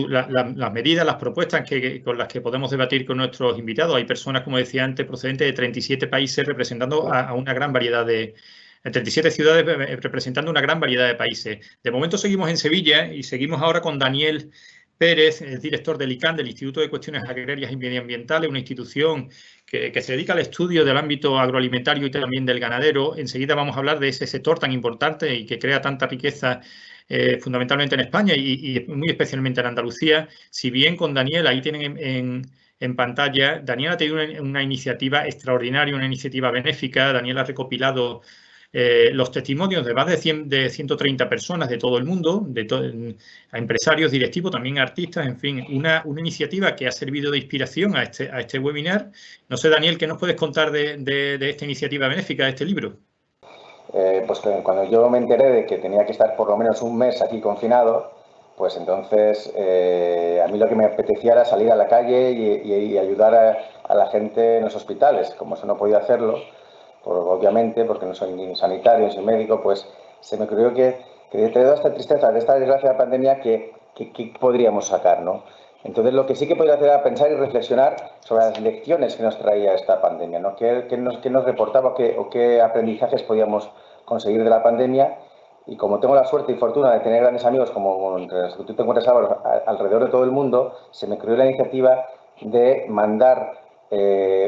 Speaker 1: las medidas, las propuestas con las que podemos debatir con nuestros invitados. Hay personas, como decía antes, procedentes de 37 países representando a una gran variedad de 37 ciudades representando una gran variedad de países. De momento seguimos en Sevilla y seguimos ahora con Daniel Pérez, es director del ICANN, del Instituto de Cuestiones Agrarias y Medioambientales, una institución que se dedica al estudio del ámbito agroalimentario y también del ganadero. Enseguida vamos a hablar de ese sector tan importante y que crea tanta riqueza fundamentalmente en España y muy especialmente en Andalucía. Si bien con Daniel, ahí tienen en pantalla, Daniel ha tenido una iniciativa extraordinaria, una iniciativa benéfica. Daniel ha recopilado los testimonios de más de 130 personas de todo el mundo, a empresarios, directivos, también artistas, en fin, una iniciativa que ha servido de inspiración a este webinar. No sé, Daniel, ¿qué nos puedes contar de esta iniciativa benéfica, de este libro?
Speaker 7: Pues cuando yo me enteré de que tenía que estar por lo menos un mes aquí confinado, pues entonces a mí lo que me apetecía era salir a la calle y ayudar a la gente en los hospitales. Como eso no podía hacerlo, obviamente, porque no soy ni sanitario ni soy médico, pues se me ocurrió que de toda esta tristeza, de esta desgracia de la pandemia, ¿qué podríamos sacar, ¿no? Entonces, lo que sí que podría hacer era pensar y reflexionar sobre las lecciones que nos traía esta pandemia, ¿no? ¿Qué nos reportaba o qué aprendizajes podíamos conseguir de la pandemia? Y como tengo la suerte y fortuna de tener grandes amigos como los que tú te encuentras ahora alrededor de todo el mundo, se me ocurrió la iniciativa de mandar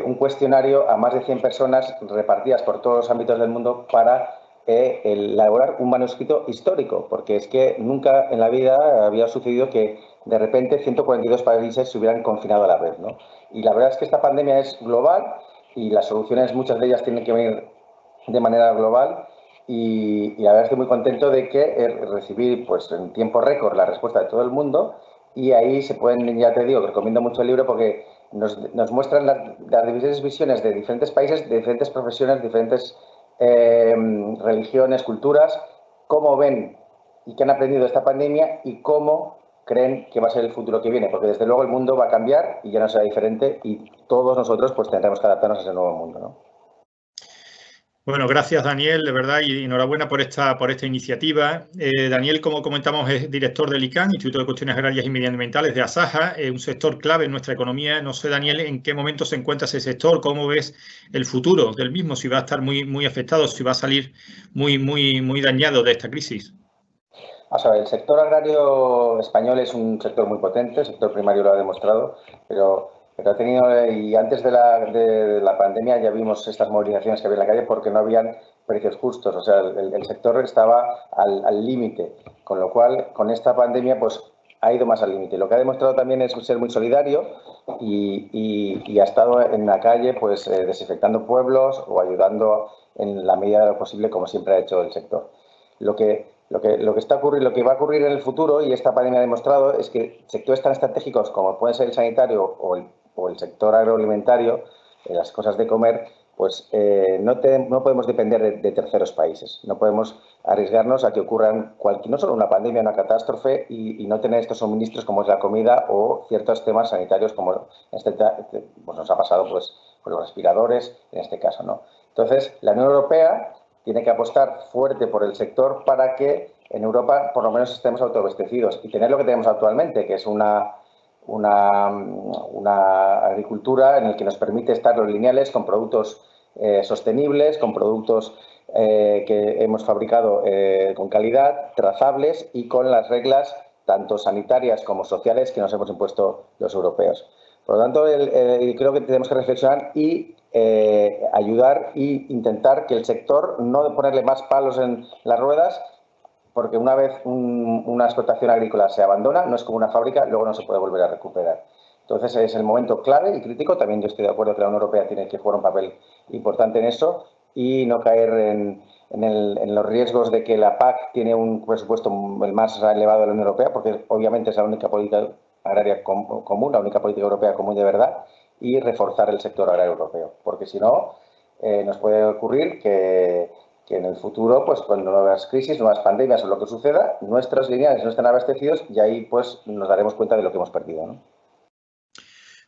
Speaker 7: un cuestionario a más de 100 personas repartidas por todos los ámbitos del mundo para elaborar un manuscrito histórico, porque es que nunca en la vida había sucedido que de repente 142 países se hubieran confinado a la vez, ¿no? Y la verdad es que esta pandemia es global y las soluciones, muchas de ellas tienen que venir de manera global, y la verdad estoy muy contento de que recibir pues en tiempo récord la respuesta de todo el mundo, y ahí se pueden, ya te digo, que recomiendo mucho el libro porque nos muestran las diferentes visiones de diferentes países, de diferentes profesiones, diferentes religiones, culturas, cómo ven y qué han aprendido de esta pandemia y cómo creen que va a ser el futuro que viene, porque desde luego el mundo va a cambiar y ya no será diferente, y todos nosotros pues tendremos que adaptarnos a ese nuevo mundo, ¿no?
Speaker 1: Bueno, gracias, Daniel, de verdad, y enhorabuena por esta iniciativa. Daniel, como comentamos, es director del ICANN, Instituto de Cuestiones Agrarias y Medioambientales de Asaja, un sector clave en nuestra economía. No sé, Daniel, en qué momento se encuentra ese sector, cómo ves el futuro del mismo, si va a estar muy afectado, si va a salir muy dañado de esta crisis.
Speaker 7: El sector agrario español es un sector muy potente, el sector primario lo ha demostrado, pero ha tenido, y antes de la pandemia ya vimos estas movilizaciones que había en la calle porque no habían precios justos, o sea, el sector estaba al límite, con lo cual con esta pandemia pues ha ido más al límite. Lo que ha demostrado también es ser muy solidario y ha estado en la calle pues desinfectando pueblos o ayudando en la medida de lo posible, como siempre ha hecho el sector. Lo que va a ocurrir en el futuro, y esta pandemia ha demostrado, es que sectores tan estratégicos como puede ser el sanitario o el sector agroalimentario, las cosas de comer, pues no podemos depender de terceros países. No podemos arriesgarnos a que ocurran no solo una pandemia, una catástrofe y no tener estos suministros como es la comida o ciertos temas sanitarios como pues nos ha pasado pues con los respiradores en este caso, ¿no? Entonces, la Unión Europea tiene que apostar fuerte por el sector para que en Europa por lo menos estemos autoabastecidos y tener lo que tenemos actualmente, que es una agricultura en la que nos permite estar los lineales con productos sostenibles, con productos que hemos fabricado con calidad, trazables y con las reglas tanto sanitarias como sociales que nos hemos impuesto los europeos. Por lo tanto, creo que tenemos que reflexionar y ayudar e intentar que el sector no ponerle más palos en las ruedas, porque una vez una explotación agrícola se abandona, no es como una fábrica, luego no se puede volver a recuperar. Entonces es el momento clave y crítico. También yo estoy de acuerdo que la Unión Europea tiene que jugar un papel importante en eso y no caer en los riesgos de que la PAC tiene un presupuesto el más elevado de la Unión Europea, porque obviamente es la única política agraria común, la única política europea común de verdad, y reforzar el sector agrario europeo, porque si no nos puede ocurrir que en el futuro, pues con nuevas crisis, nuevas pandemias o lo que suceda, nuestros lineales no están abastecidos y ahí pues nos daremos cuenta de lo que hemos perdido, ¿no?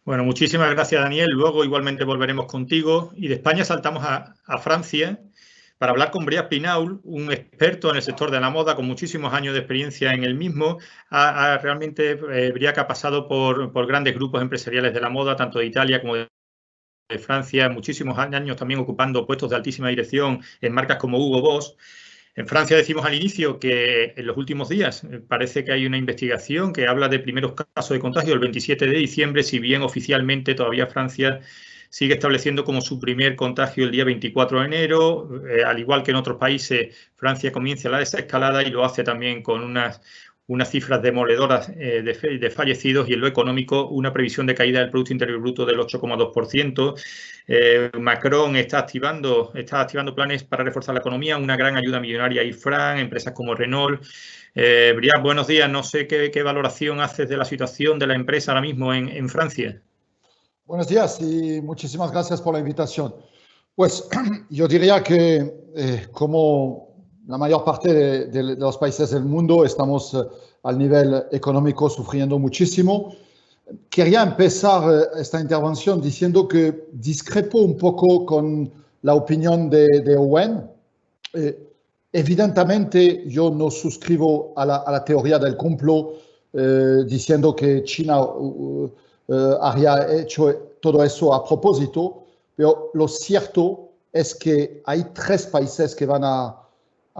Speaker 1: Bueno, muchísimas gracias, Daniel. Luego igualmente volveremos contigo. Y de España saltamos a Francia para hablar con Briat Pinault, un experto en el sector de la moda con muchísimos años de experiencia en el mismo. Realmente Briat ha pasado por grandes grupos empresariales de la moda, tanto de Italia como de Francia, muchísimos años también ocupando puestos de altísima dirección en marcas como Hugo Boss. En Francia decimos al inicio que en los últimos días parece que hay una investigación que habla de primeros casos de contagio el 27 de diciembre, si bien oficialmente todavía Francia sigue estableciendo como su primer contagio el día 24 de enero. Al igual que en otros países, Francia comienza la desescalada y lo hace también con unas cifras demoledoras de fallecidos y en lo económico una previsión de caída del Producto Interior Bruto del 8,2%. Macron está activando planes para reforzar la economía, una gran ayuda millonaria a Ifran, empresas como Renault. Briat, buenos días. No sé qué valoración haces de la situación de la empresa ahora mismo en Francia.
Speaker 8: Buenos días y muchísimas gracias por la invitación. Pues yo diría que como la mayor parte de los países del mundo estamos al nivel económico sufriendo muchísimo. Quería empezar esta intervención diciendo que discrepo un poco con la opinión de Owen. Evidentemente yo no suscribo a la teoría del complot diciendo que China había hecho todo eso a propósito, pero lo cierto es que hay 3 países que van a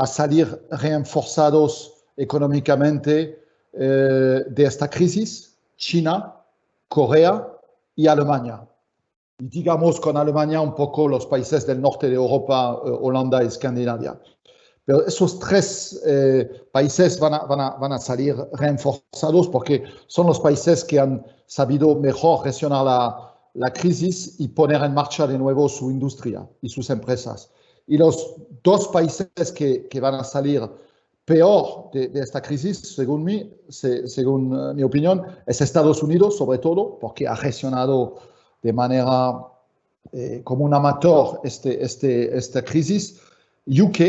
Speaker 8: salir reforzados económicamente de esta crisis: China, Corea y Alemania. Y digamos con Alemania un poco los países del norte de Europa, Holanda y Escandinavia. Pero esos 3 países van a salir reforzados porque son los países que han sabido mejor gestionar la crisis y poner en marcha de nuevo su industria y sus empresas. Y los 2 países que van a salir peor de esta crisis, según mi opinión, es Estados Unidos, sobre todo, porque ha gestionado de manera como un amateur esta crisis. UK,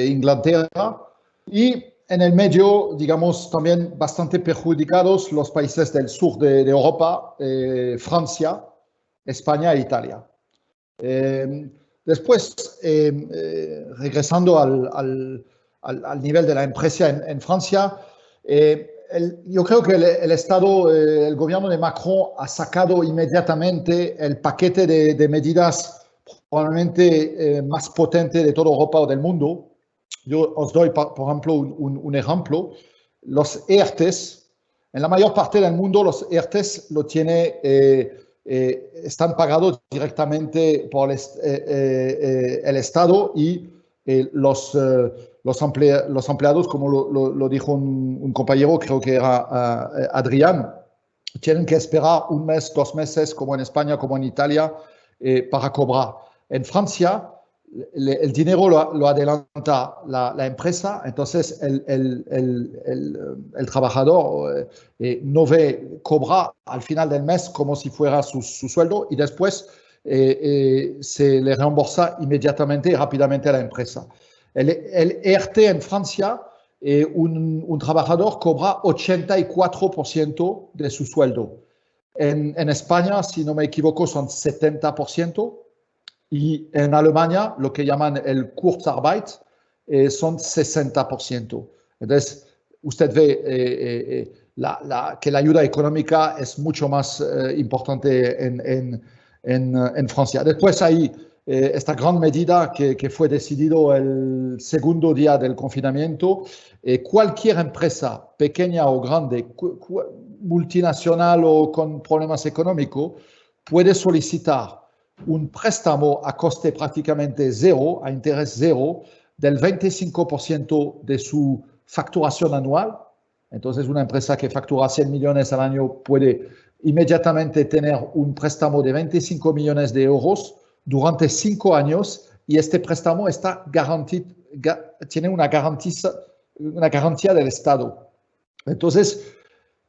Speaker 8: Inglaterra, y en el medio, digamos, también bastante perjudicados los países del sur de Europa, Francia, España e Italia. Después, regresando al nivel de la empresa en Francia, yo creo que el gobierno de Macron ha sacado inmediatamente el paquete de medidas probablemente más potente de toda Europa o del mundo. Yo os doy, por ejemplo, un ejemplo. Los ERTES, en la mayor parte del mundo, los ERTES están pagados directamente por el Estado y los empleados, como lo dijo un compañero, creo que era Adrián, tienen que esperar 1 mes, 2 meses, como en España, como en Italia, para cobrar. En Francia, el dinero lo adelanta la empresa, entonces el trabajador no ve cobrar al final del mes como si fuera su sueldo y después se le reembolsa inmediatamente y rápidamente a la empresa. El ERTE en Francia, un trabajador cobra 84% de su sueldo. En España, si no me equivoco, son 70%. Y en Alemania, lo que llaman el Kurzarbeit, son 60%. Entonces, usted ve que la ayuda económica es mucho más importante en Francia. Después hay esta gran medida que fue decidido el segundo día del confinamiento. Cualquier empresa, pequeña o grande, multinacional o con problemas económicos, puede solicitar un préstamo a coste prácticamente cero, a interés cero, del 25% de su facturación anual. Entonces, una empresa que factura 100 millones al año puede inmediatamente tener un préstamo de 25 millones de euros durante 5 años y este préstamo está tiene una garantía del Estado. Entonces,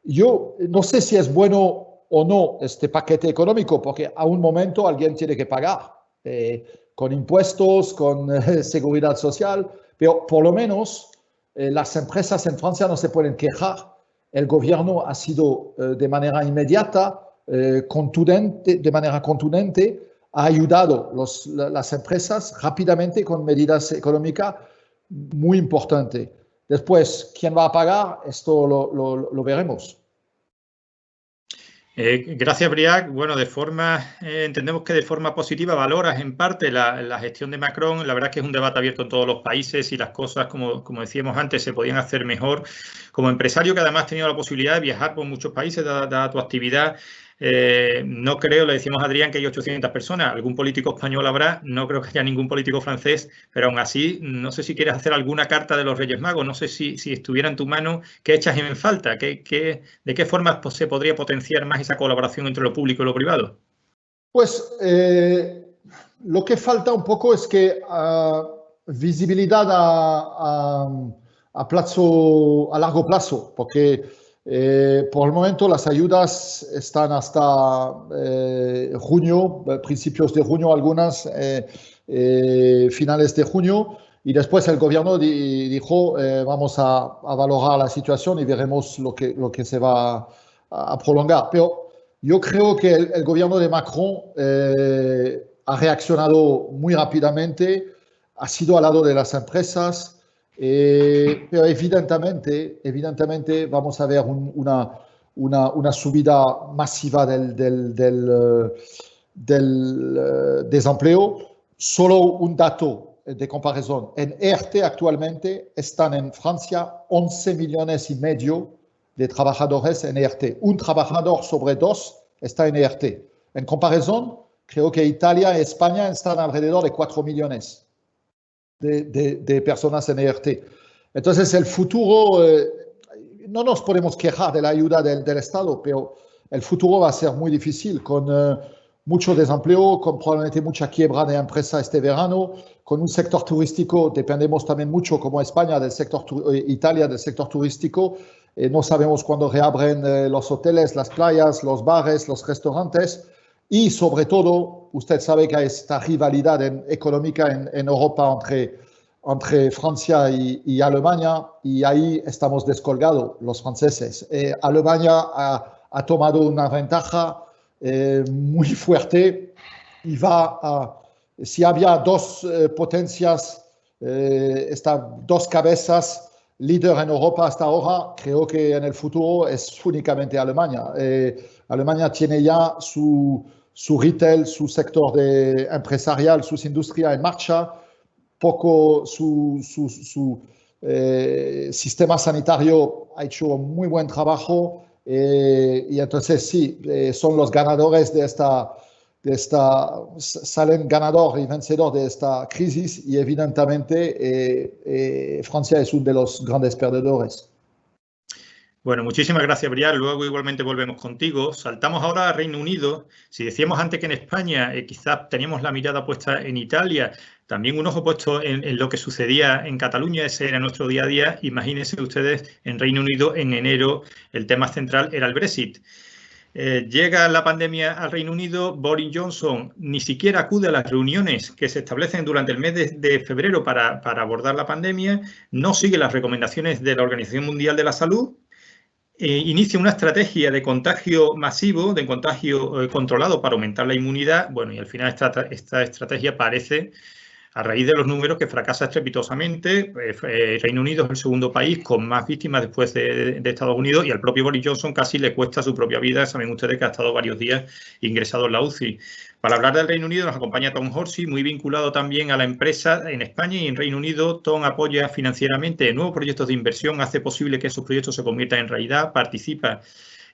Speaker 8: yo no sé si es bueno o no este paquete económico, porque a un momento alguien tiene que pagar con impuestos, con seguridad social, pero por lo menos las empresas en Francia no se pueden quejar. El gobierno ha sido de manera inmediata, de manera contundente, ha ayudado las empresas rápidamente con medidas económicas muy importantes. Después, ¿quién va a pagar? Esto lo veremos.
Speaker 1: Gracias, Briac. Bueno, entendemos que de forma positiva valoras en parte la gestión de Macron. La verdad es que es un debate abierto en todos los países y las cosas, como decíamos antes, se podían hacer mejor. Como empresario que además has tenido la posibilidad de viajar por muchos países, dada tu actividad, no creo, le decimos a Adrián que hay 800 personas, algún político español habrá, no creo que haya ningún político francés, pero aún así, no sé si quieres hacer alguna carta de los Reyes Magos, no sé si estuviera en tu mano, ¿qué echas en falta? ¿De qué forma se podría potenciar más esa colaboración entre lo público y lo privado?
Speaker 8: Pues lo que falta un poco es que visibilidad a largo plazo, porque por el momento las ayudas están hasta junio, principios de junio algunas, finales de junio, y después el gobierno dijo vamos a valorar la situación y veremos lo que se va a prolongar. Pero yo creo que el gobierno de Macron ha reaccionado muy rápidamente, ha sido al lado de las empresas, pero evidentemente vamos a ver una subida masiva del desempleo. Solo un dato de comparación. En ERTE actualmente están en Francia 11 millones y medio de trabajadores en ERTE. Un trabajador sobre 2 está en ERTE. En comparación, creo que Italia y España están alrededor de 4 millones de personas en ERTE. Entonces, el futuro, no nos podemos quejar de la ayuda del Estado, pero el futuro va a ser muy difícil, con mucho desempleo, con probablemente mucha quiebra de empresa este verano, con un sector turístico, dependemos también mucho, como España, Italia, del sector turístico. No sabemos cuándo reabren los hoteles, las playas, los bares, los restaurantes. Y sobre todo, usted sabe que hay esta rivalidad económica en Europa entre Francia y Alemania, y ahí estamos descolgados los franceses. Alemania ha tomado una ventaja muy fuerte y si había dos potencias, dos cabezas líder en Europa hasta ahora, creo que en el futuro es únicamente Alemania. Alemania tiene ya su retail, su sector empresarial, sus industrias en marcha, poco su sistema sanitario ha hecho un muy buen trabajo y entonces sí, son los ganadores de esta, salen ganador y vencedor de esta crisis y evidentemente Francia es uno de los grandes perdedores.
Speaker 1: Bueno, muchísimas gracias, Briac. Luego igualmente volvemos contigo. Saltamos ahora a Reino Unido. Si decíamos antes que en España quizás teníamos la mirada puesta en Italia, también un ojo puesto en lo que sucedía en Cataluña, ese era nuestro día a día. Imagínense ustedes, en Reino Unido en enero el tema central era el Brexit. Llega la pandemia al Reino Unido, Boris Johnson ni siquiera acude a las reuniones que se establecen durante el mes de febrero para abordar la pandemia, no sigue las recomendaciones de la Organización Mundial de la Salud, inicia una estrategia de contagio masivo, de contagio controlado para aumentar la inmunidad. Bueno, y al final esta estrategia parece, a raíz de los números, que fracasa estrepitosamente. Reino Unido es el segundo país con más víctimas después de Estados Unidos, y al propio Boris Johnson casi le cuesta su propia vida. Saben ustedes que ha estado varios días ingresado en la UCI. Para hablar del Reino Unido nos acompaña Tom Horsey, muy vinculado también a la empresa en España y en Reino Unido. Tom apoya financieramente nuevos proyectos de inversión, hace posible que esos proyectos se conviertan en realidad, participa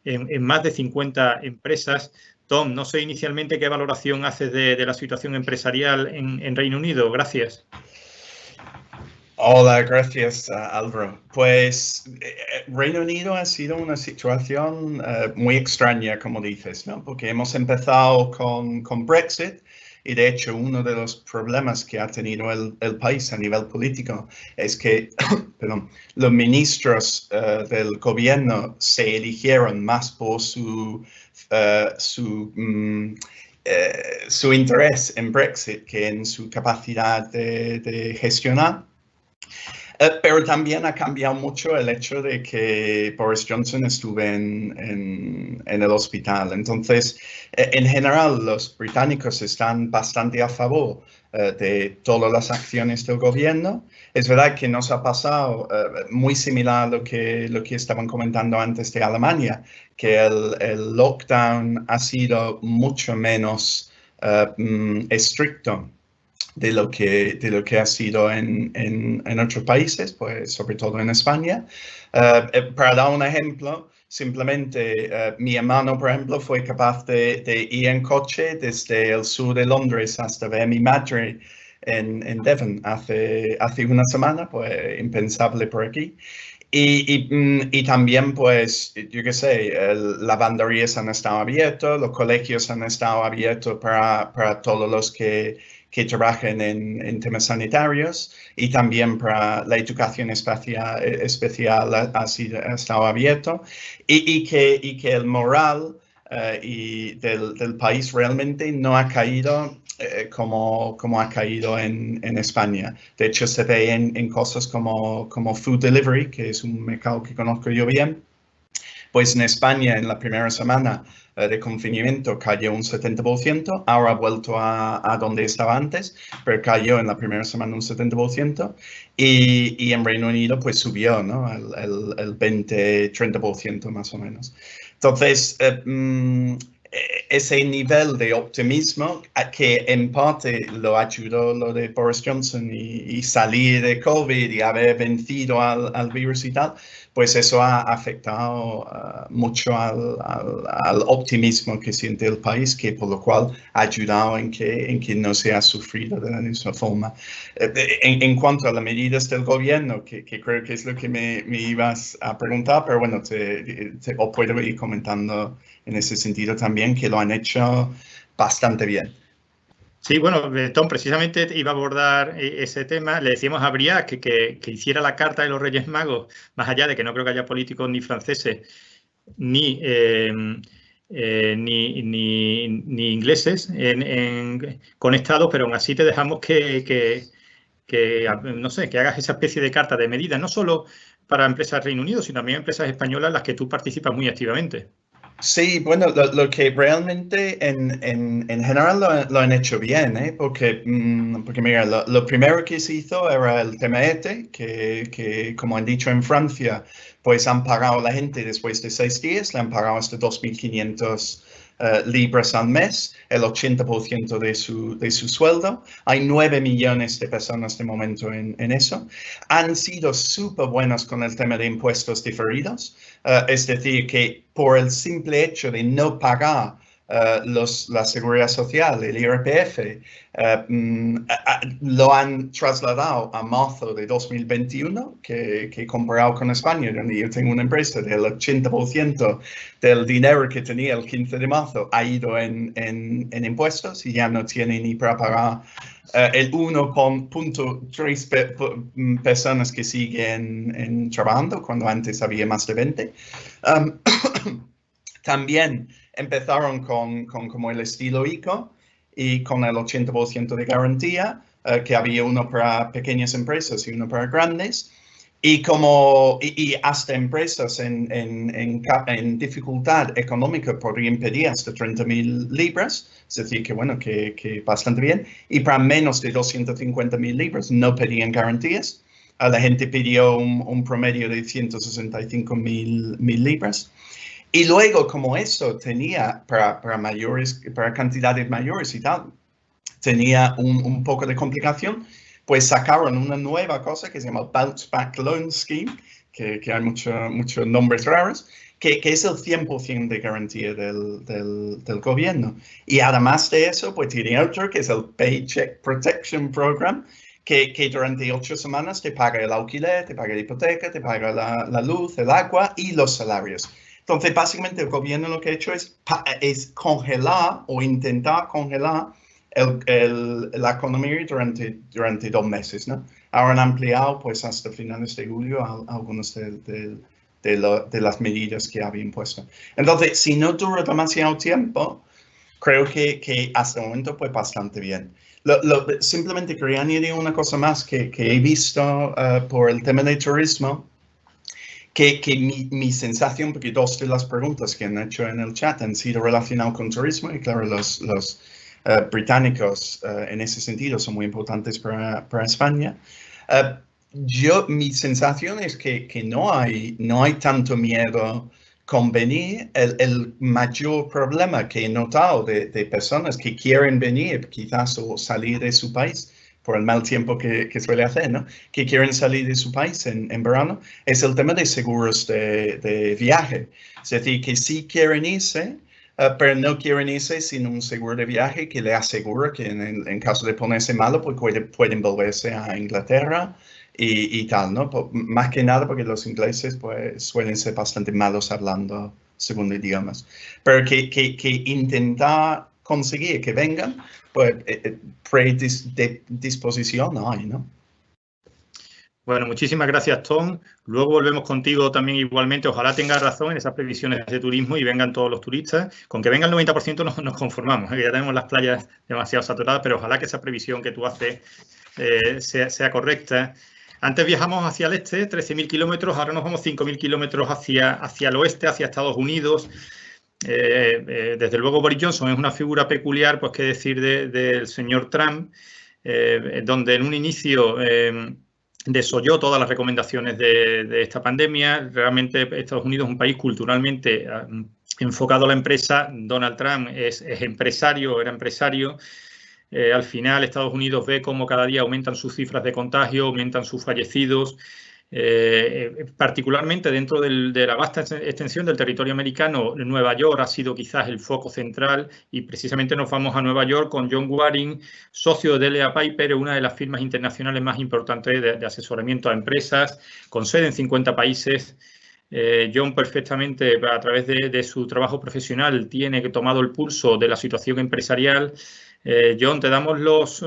Speaker 1: en más de 50 empresas. Tom, no sé inicialmente qué valoración haces de la situación empresarial en Reino Unido. Gracias.
Speaker 9: Hola, gracias, Álvaro. Pues Reino Unido ha sido una situación muy extraña, como dices, ¿no? Porque hemos empezado con Brexit y, de hecho, uno de los problemas que ha tenido el país a nivel político es que perdón, los ministros del gobierno se eligieron más por su interés en Brexit que en su capacidad de gestionar. Pero también ha cambiado mucho el hecho de que Boris Johnson estuvo en el hospital. Entonces, en general, los británicos están bastante a favor de todas las acciones del gobierno. Es verdad que nos ha pasado muy similar a lo que estaban comentando antes de Alemania, que el lockdown ha sido mucho menos estricto de lo que ha sido en otros países, pues sobre todo en España. Para dar un ejemplo, simplemente mi hermano, por ejemplo, fue capaz de ir en coche desde el sur de Londres hasta ver a mi madre en Devon hace una semana, pues impensable por aquí. Y también, pues, yo qué sé, lavanderías han estado abiertos, los colegios han estado abiertos para todos los que trabajan en temas sanitarios, y también para la educación especial ha estado abierto, y que el moral del país realmente no ha caído como ha caído en España. De hecho, se ve en cosas como food delivery, que es un mercado que conozco yo bien. Pues en España, en la primera semana de confinamiento, cayó un 70%, ahora ha vuelto a donde estaba antes, pero cayó en la primera semana un 70%, y en Reino Unido pues subió, ¿no? el 20-30% más o menos. Entonces, ese nivel de optimismo, que en parte lo ayudó lo de Boris Johnson y salir de COVID y haber vencido al virus y tal, pues eso ha afectado mucho al optimismo que siente el país, que por lo cual ha ayudado en que no se ha sufrido de la misma forma. En cuanto a las medidas del gobierno, que creo que es lo que me ibas a preguntar, pero bueno, os puedo ir comentando en ese sentido también, que lo han hecho bastante bien.
Speaker 1: Sí, bueno, Tom, precisamente iba a abordar ese tema. Le decíamos a Briac que hiciera la carta de los Reyes Magos, más allá de que no creo que haya políticos ni franceses ni ingleses conectados, pero aún así te dejamos que no sé, que hagas esa especie de carta de medidas, no solo para empresas del Reino Unido, sino también empresas españolas en las que tú participas muy activamente.
Speaker 9: Sí, bueno, lo que realmente en general lo han hecho bien, porque mira, lo primero que se hizo era el tema ETE, que como han dicho en Francia, pues han pagado a la gente después de 6 días, le han pagado hasta 2.500 libras al mes, el 80% de su sueldo. Hay 9 millones de personas de momento en eso. Han sido súper buenos con el tema de impuestos diferidos, es decir, que por el simple hecho de no pagar la seguridad social, el IRPF, lo han trasladado a marzo de 2021, que comparado con España, donde yo tengo una empresa, del 80% del dinero que tenía el 15 de marzo ha ido en impuestos, y ya no tiene ni para pagar el 1.3 personas que siguen trabajando, cuando antes había más de 20. También empezaron con como el estilo ICO y con el 80% de garantía, que había uno para pequeñas empresas y uno para grandes. Y hasta empresas en dificultad económica podrían pedir hasta 30.000 libras, es decir, que bueno, que bastante bien. Y para menos de 250.000 libras no pedían garantías. La gente pidió un promedio de 165.000 libras. Y luego, como eso tenía para cantidades mayores y tal, tenía un poco de complicación, pues sacaron una nueva cosa que se llama Bounce Back Loan Scheme, que hay muchos nombres raros, que es el 100% de garantía del gobierno. Y además de eso, pues tiene otro que es el Paycheck Protection Program, que durante 8 semanas te paga el alquiler, te paga la hipoteca, te paga la luz, el agua y los salarios. Entonces, básicamente el gobierno lo que ha hecho es congelar o intentar congelar la economía durante 2 meses, ¿no? Ahora han ampliado pues hasta finales de julio algunas de las medidas que había impuesto. Entonces, si no dura demasiado tiempo, creo que hasta el momento pues bastante bien. Simplemente quería añadir una cosa más que he visto por el tema del turismo, que mi sensación, porque 2 de las preguntas que han hecho en el chat han sido relacionadas con turismo, y claro, los británicos en ese sentido son muy importantes para España. Mi sensación es que no hay tanto miedo con venir. El mayor problema que he notado de personas que quieren venir quizás o salir de su país por el mal tiempo que suele hacer, ¿no? Que quieren salir de su país en verano, es el tema de seguros de viaje. Es decir, que sí quieren irse, pero no quieren irse sin un seguro de viaje que le asegura que en caso de ponerse malo, pues pueden volverse a Inglaterra y tal, ¿no? Más que nada porque los ingleses pues suelen ser bastante malos hablando segundo idiomas. Pero que intentar conseguir que vengan, pues predisposición hay, ¿no?
Speaker 1: Bueno, muchísimas gracias, Tom. Luego volvemos contigo también igualmente. Ojalá tengas razón en esas previsiones de turismo y vengan todos los turistas. Con que venga el 90% nos conformamos, que ya tenemos las playas demasiado saturadas, pero ojalá que esa previsión que tú haces sea correcta. Antes viajamos hacia el este, 13.000 kilómetros, ahora nos vamos 5.000 kilómetros hacia el oeste, hacia Estados Unidos. Desde luego Boris Johnson es una figura peculiar, pues qué decir del señor Trump, donde en un inicio desoyó todas las recomendaciones de esta pandemia. Realmente Estados Unidos es un país culturalmente enfocado a la empresa. Donald Trump era empresario. Al final Estados Unidos ve cómo cada día aumentan sus cifras de contagio, aumentan sus fallecidos. Particularmente dentro de la vasta extensión del territorio americano, Nueva York ha sido quizás el foco central, y precisamente nos vamos a Nueva York con John Waring, socio de D.L.A. Piper, una de las firmas internacionales más importantes de asesoramiento a empresas, con sede en 50 países. John perfectamente, a través de su trabajo profesional, tiene tomado el pulso de la situación empresarial. John, te damos los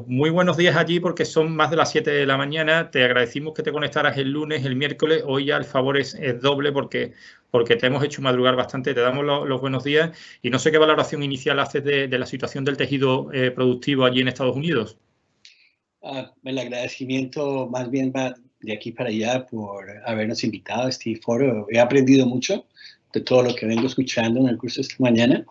Speaker 1: muy buenos días allí porque son más de las 7 de la mañana. Te agradecimos que te conectaras el lunes, el miércoles. Hoy ya el favor es doble porque te hemos hecho madrugar bastante. Te damos los buenos días y no sé qué valoración inicial haces de la situación del tejido productivo allí en Estados Unidos.
Speaker 10: El agradecimiento más bien va de aquí para allá por habernos invitado a este foro. He aprendido mucho de todo lo que vengo escuchando en el curso esta mañana.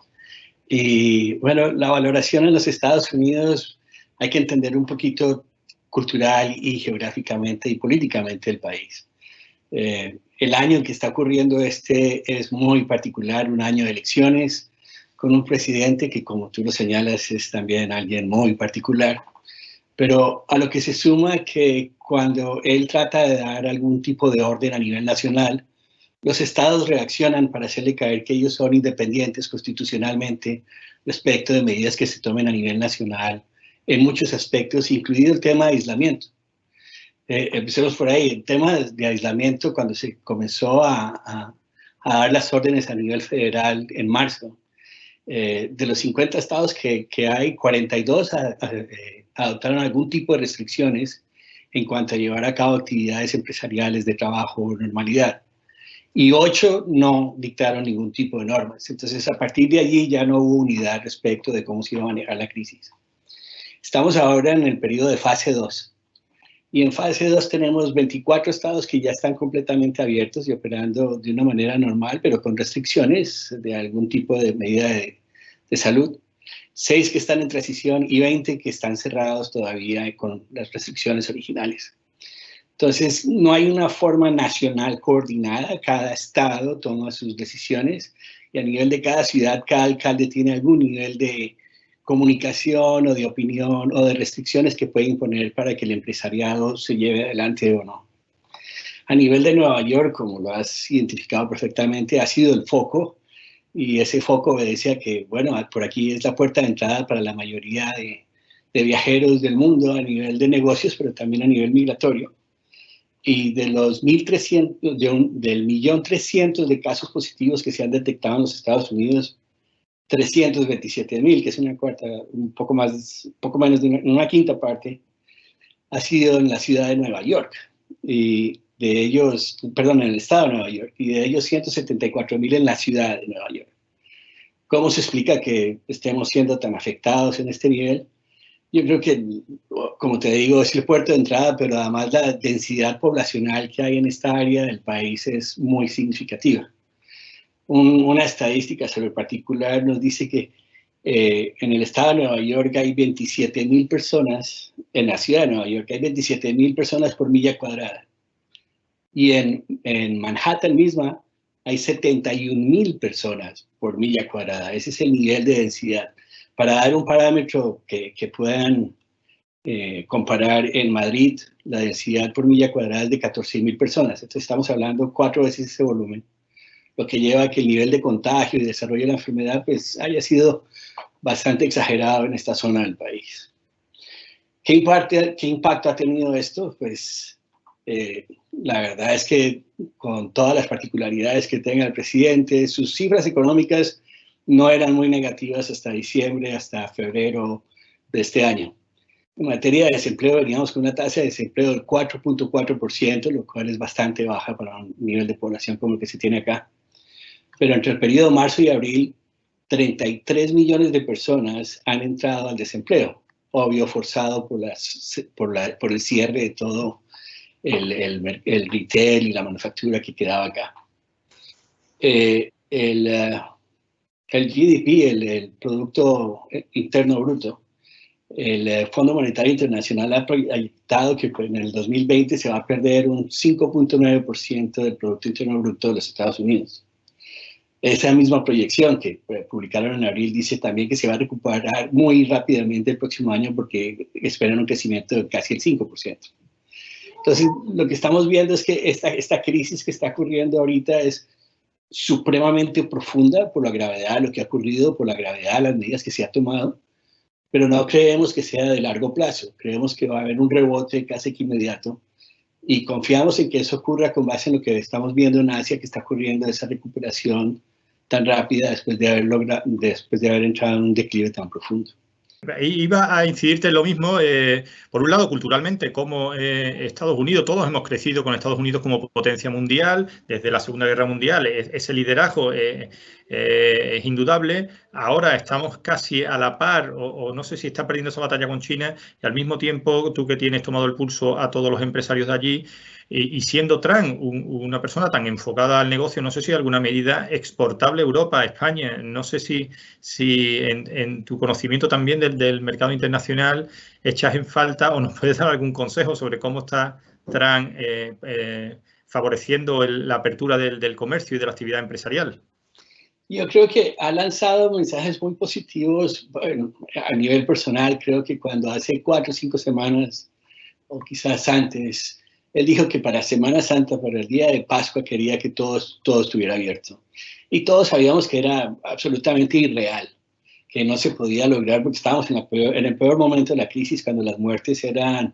Speaker 10: Y bueno, la valoración en los Estados Unidos hay que entender un poquito cultural y geográficamente y políticamente el país. El año en que está ocurriendo es muy particular, un año de elecciones, con un presidente que, como tú lo señalas, es también alguien muy particular. Pero a lo que se suma que cuando él trata de dar algún tipo de orden a nivel nacional, los estados reaccionan para hacerle caer que ellos son independientes constitucionalmente respecto de medidas que se tomen a nivel nacional en muchos aspectos, incluido el tema de aislamiento. Empecemos por ahí. El tema de aislamiento, cuando se comenzó a dar las órdenes a nivel federal en marzo, de los 50 estados que hay, 42 adoptaron algún tipo de restricciones en cuanto a llevar a cabo actividades empresariales de trabajo o normalidad. y 8 no dictaron ningún tipo de normas. Entonces, a partir de allí ya no hubo unidad respecto de cómo se iba a manejar la crisis. Estamos ahora en el periodo de fase 2. Y en fase 2 tenemos 24 estados que ya están completamente abiertos y operando de una manera normal, pero con restricciones de algún tipo de medida de salud. 6 que están en transición y 20 que están cerrados todavía con las restricciones originales. Entonces, no hay una forma nacional coordinada. Cada estado toma sus decisiones y a nivel de cada ciudad, cada alcalde tiene algún nivel de comunicación o de opinión o de restricciones que puede imponer para que el empresariado se lleve adelante o no. A nivel de Nueva York, como lo has identificado perfectamente, ha sido el foco, y ese foco obedece a que, bueno, por aquí es la puerta de entrada para la mayoría de viajeros del mundo a nivel de negocios, pero también a nivel migratorio. Y de los 1.300, del 1.300.000 de casos positivos que se han detectado en los Estados Unidos, 327.000, que es una cuarta, un poco menos de una quinta parte, ha sido en la ciudad de Nueva York. Y de ellos, perdón, en el estado de Nueva York, y de ellos 174.000 en la ciudad de Nueva York. ¿Cómo se explica que estemos siendo tan afectados en este nivel? Yo creo que, como te digo, es el puerto de entrada, pero además la densidad poblacional que hay en esta área del país es muy significativa. Una estadística sobre el particular nos dice que en el estado de Nueva York hay 27.000 personas, en la ciudad de Nueva York hay 27.000 personas por milla cuadrada. Y en Manhattan misma hay 71.000 personas por milla cuadrada. Ese es el nivel de densidad. Para dar un parámetro que puedan comparar, en Madrid la densidad por milla cuadrada es de 14.000 personas. Entonces estamos hablando 4 veces ese volumen, lo que lleva a que el nivel de contagio y desarrollo de la enfermedad pues, haya sido bastante exagerado en esta zona del país. ¿Qué impacto ha tenido esto? Pues la verdad es que con todas las particularidades que tenga el presidente, sus cifras económicas no eran muy negativas hasta diciembre, hasta febrero de este año. En materia de desempleo veníamos con una tasa de desempleo del 4.4%, lo cual es bastante baja para un nivel de población como el que se tiene acá. Pero entre el periodo de marzo y abril, 33 millones de personas han entrado al desempleo, obvio forzado por el cierre de todo el retail y la manufactura que quedaba acá. El GDP, el Producto Interno Bruto, el Fondo Monetario Internacional ha proyectado que en el 2020 se va a perder un 5.9% del Producto Interno Bruto de los Estados Unidos. Esa misma proyección que publicaron en abril dice también que se va a recuperar muy rápidamente el próximo año porque esperan un crecimiento de casi el 5%. Entonces, lo que estamos viendo es que esta crisis que está ocurriendo ahorita es supremamente profunda por la gravedad de lo que ha ocurrido, por la gravedad de las medidas que se ha tomado, pero no creemos que sea de largo plazo. Creemos que va a haber un rebote casi que inmediato y confiamos en que eso ocurra con base en lo que estamos viendo en Asia, que está ocurriendo esa recuperación tan rápida después de haber entrado en un declive tan profundo.
Speaker 1: Iba a incidirte en lo mismo, por un lado culturalmente, como Estados Unidos, todos hemos crecido con Estados Unidos como potencia mundial, desde la Segunda Guerra Mundial, ese liderazgo es indudable. Ahora estamos casi a la par, o no sé si está perdiendo esa batalla con China, y al mismo tiempo tú que tienes tomado el pulso a todos los empresarios de allí, y siendo Trump una persona tan enfocada al negocio, no sé si hay alguna medida exportable a Europa, a España. No sé si en tu conocimiento también del mercado internacional echas en falta o nos puedes dar algún consejo sobre cómo está Trump favoreciendo la apertura del comercio y de la actividad empresarial.
Speaker 10: Yo creo que ha lanzado mensajes muy positivos. Bueno, a nivel personal, creo que cuando hace 4 o 5 semanas, o quizás antes, él dijo que para Semana Santa, para el día de Pascua, quería que todo estuviera abierto. Y todos sabíamos que era absolutamente irreal, que no se podía lograr porque estábamos en el peor momento de la crisis, cuando las muertes eran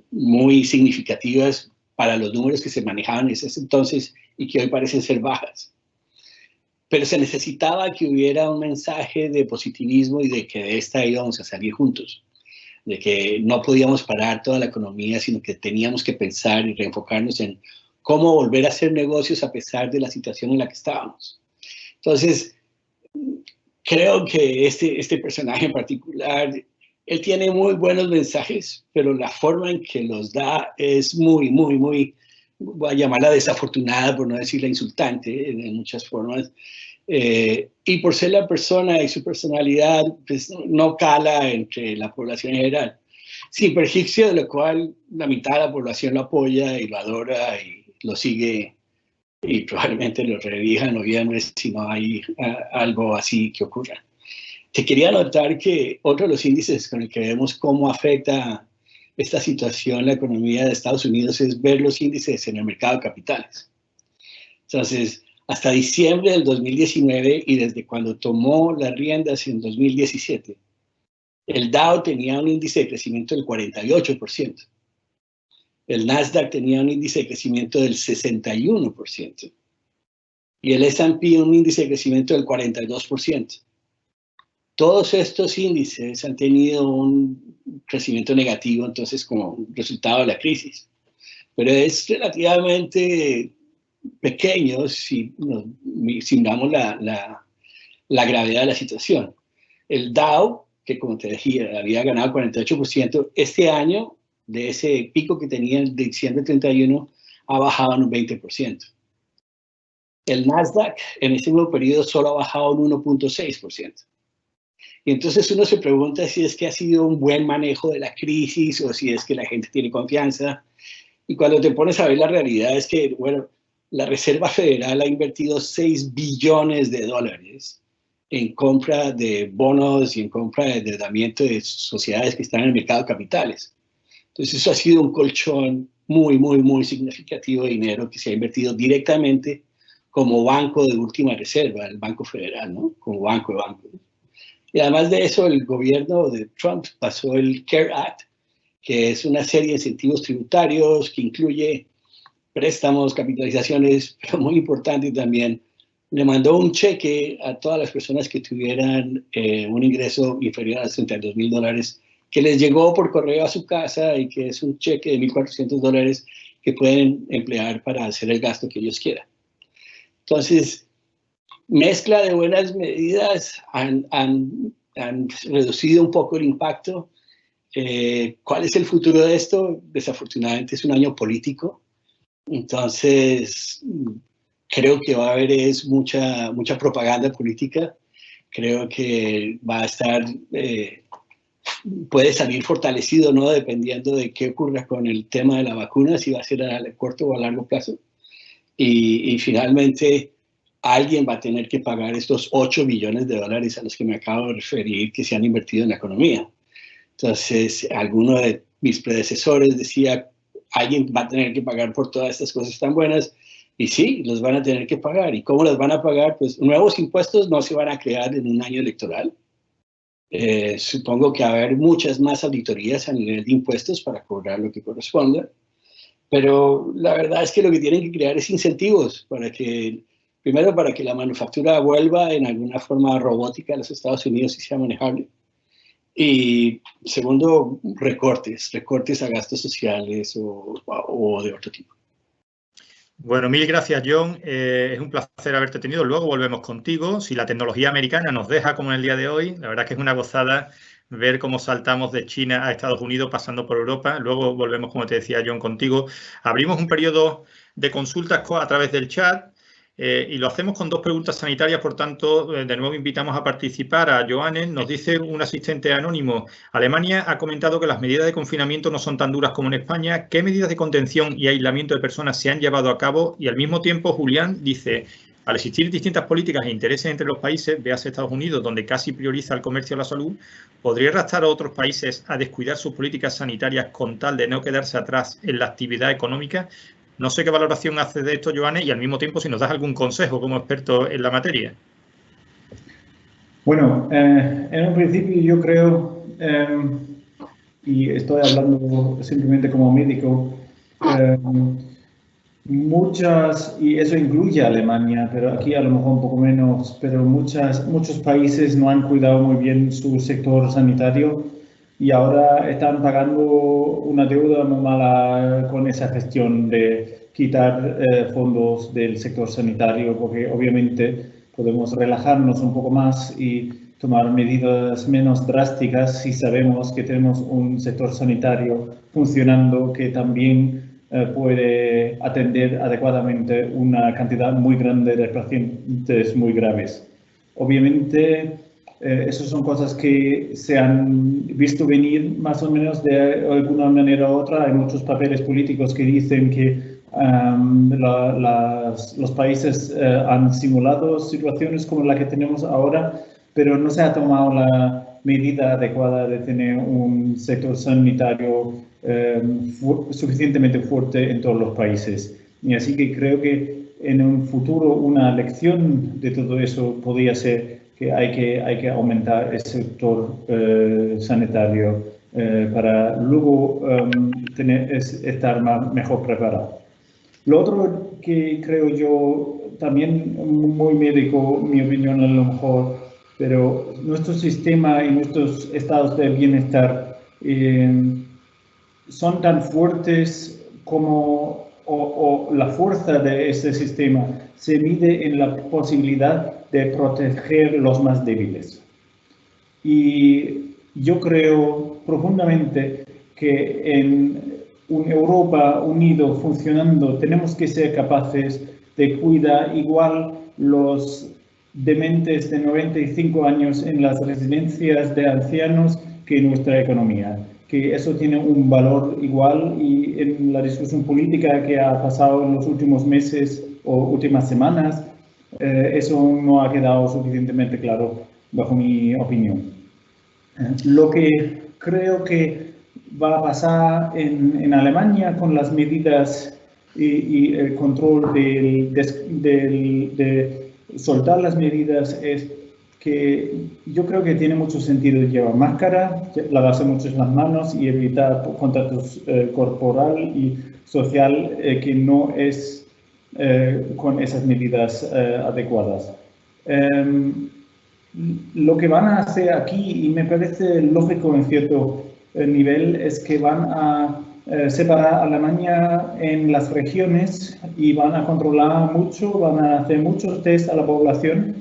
Speaker 10: muy significativas para los números que se manejaban en ese entonces y que hoy parecen ser bajas. Pero se necesitaba que hubiera un mensaje de positivismo y de que de esta íbamos a salir juntos, de que no podíamos parar toda la economía, sino que teníamos que pensar y reenfocarnos en cómo volver a hacer negocios a pesar de la situación en la que estábamos. Entonces, creo que este personaje en particular, él tiene muy buenos mensajes, pero la forma en que los da es muy, voy a llamarla desafortunada, por no decirla insultante, en muchas formas. Y por ser la persona y su personalidad, pues no cala entre la población en general. Sin perjuicio de lo cual la mitad de la población lo apoya y lo adora y lo sigue, y probablemente lo reelija en noviembre si no hay algo así que ocurra. Te quería anotar que otro de los índices con el que vemos cómo afecta esta situación la economía de Estados Unidos es ver los índices en el mercado de capitales. Entonces, hasta diciembre del 2019 y desde cuando tomó las riendas en 2017, el Dow tenía un índice de crecimiento del 48%. El Nasdaq tenía un índice de crecimiento del 61%. Y el S&P un índice de crecimiento del 42%. Todos estos índices han tenido un crecimiento negativo, entonces, como resultado de la crisis. Pero es relativamente pequeño si miramos la gravedad de la situación. El Dow, que como te decía, había ganado 48%, este año, de ese pico que tenía en diciembre 31, ha bajado en un 20%. El Nasdaq en este mismo periodo solo ha bajado un 1.6%. Y entonces uno se pregunta si es que ha sido un buen manejo de la crisis o si es que la gente tiene confianza. Y cuando te pones a ver la realidad es que, bueno, la Reserva Federal ha invertido $6 billones en compra de bonos y en compra de endeudamiento de sociedades que están en el mercado de capitales. Entonces eso ha sido un colchón muy significativo de dinero que se ha invertido directamente como banco de última reserva, el Banco Federal, ¿no? Como banco de bancos. Y además de eso, el gobierno de Trump pasó el CARE Act, que es una serie de incentivos tributarios que incluye préstamos, capitalizaciones, pero muy importante también, le mandó un cheque a todas las personas que tuvieran un ingreso inferior a $32,000, que les llegó por correo a su casa y que es un cheque de $1,400 que pueden emplear para hacer el gasto que ellos quieran. Entonces, mezcla de buenas medidas han reducido un poco el impacto. ¿Cuál es el futuro de esto? Desafortunadamente es un año político. Entonces, creo que va a haber mucha propaganda política. Creo que va a estar, puede salir fortalecido, ¿no? Dependiendo de qué ocurra con el tema de la vacuna, si va a ser a corto o a largo plazo. Y finalmente, alguien va a tener que pagar estos $8 billones a los que me acabo de referir que se han invertido en la economía. Entonces, alguno de mis predecesores decía, alguien va a tener que pagar por todas estas cosas tan buenas, y sí, los van a tener que pagar. ¿Y cómo los van a pagar? Pues nuevos impuestos no se van a crear en un año electoral. Supongo que va a haber muchas más auditorías a nivel de impuestos para cobrar lo que corresponda, pero la verdad es que lo que tienen que crear es incentivos primero para que la manufactura vuelva en alguna forma robótica a los Estados Unidos y sea manejable. Y segundo, recortes a gastos sociales o de otro tipo.
Speaker 1: Bueno, mil gracias, John. Es un placer haberte tenido. Luego volvemos contigo. Si la tecnología americana nos deja como en el día de hoy, la verdad que es una gozada ver cómo saltamos de China a Estados Unidos pasando por Europa. Luego volvemos, como te decía, John, contigo. Abrimos un periodo de consultas a través del chat. Y lo hacemos con 2 preguntas sanitarias, por tanto, de nuevo invitamos a participar a Johannes. Nos dice un asistente anónimo, Alemania ha comentado que las medidas de confinamiento no son tan duras como en España. ¿Qué medidas de contención y aislamiento de personas se han llevado a cabo? Y al mismo tiempo, Julián dice, al existir distintas políticas e intereses entre los países, véase Estados Unidos, donde casi prioriza el comercio y la salud, ¿podría arrastrar a otros países a descuidar sus políticas sanitarias con tal de no quedarse atrás en la actividad económica? No sé qué valoración haces de esto, Johannes, y al mismo tiempo si nos das algún consejo como experto en la materia.
Speaker 2: Bueno, en un principio yo creo, y estoy hablando simplemente como médico, y eso incluye a Alemania, pero aquí a lo mejor un poco menos, pero muchos países no han cuidado muy bien su sector sanitario y ahora están pagando una deuda muy mala con esa gestión de quitar fondos del sector sanitario, porque obviamente podemos relajarnos un poco más y tomar medidas menos drásticas si sabemos que tenemos un sector sanitario funcionando que también puede atender adecuadamente una cantidad muy grande de pacientes muy graves. Obviamente, esas son cosas que se han visto venir más o menos de alguna manera u otra. Hay muchos papeles políticos que dicen que los países han simulado situaciones como la que tenemos ahora, pero no se ha tomado la medida adecuada de tener un sector sanitario suficientemente fuerte en todos los países. Y así que creo que en un futuro una lección de todo eso podría ser que hay que aumentar el sector sanitario para luego estar mejor preparado. Lo otro que creo yo, también muy médico, mi opinión a lo mejor, pero nuestro sistema y nuestros estados de bienestar son tan fuertes como o la fuerza de este sistema se mide en la posibilidad de proteger los más débiles. Y yo creo profundamente que en una Europa unido, funcionando, tenemos que ser capaces de cuidar igual los dementes de 95 años en las residencias de ancianos que nuestra economía, que eso tiene un valor igual, y en la discusión política que ha pasado en los últimos meses o últimas semanas, eso no ha quedado suficientemente claro bajo mi opinión. Lo que creo que va a pasar en Alemania con las medidas y el control de soltar las medidas es que yo creo que tiene mucho sentido llevar máscara, lavarse mucho las manos y evitar contactos corporal y social que no es con esas medidas adecuadas. Lo que van a hacer aquí, y me parece lógico en cierto nivel, es que van a separar a Alemania en las regiones y van a controlar mucho, van a hacer muchos test a la población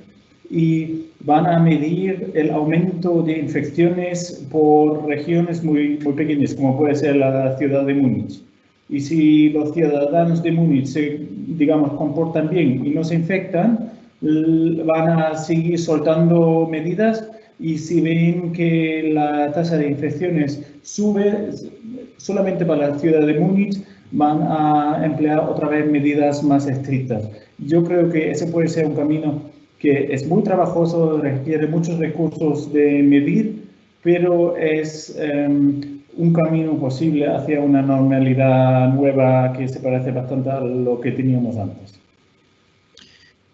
Speaker 2: y van a medir el aumento de infecciones por regiones muy pequeñas, como puede ser la ciudad de Múnich. Y si los ciudadanos de Múnich se, digamos, comportan bien y no se infectan, van a seguir soltando medidas, y si ven que la tasa de infecciones sube solamente para la ciudad de Múnich, van a emplear otra vez medidas más estrictas. Yo creo que ese puede ser un camino que es muy trabajoso, requiere muchos recursos de medir, pero es un camino posible hacia una normalidad nueva que se parece bastante a lo que teníamos antes.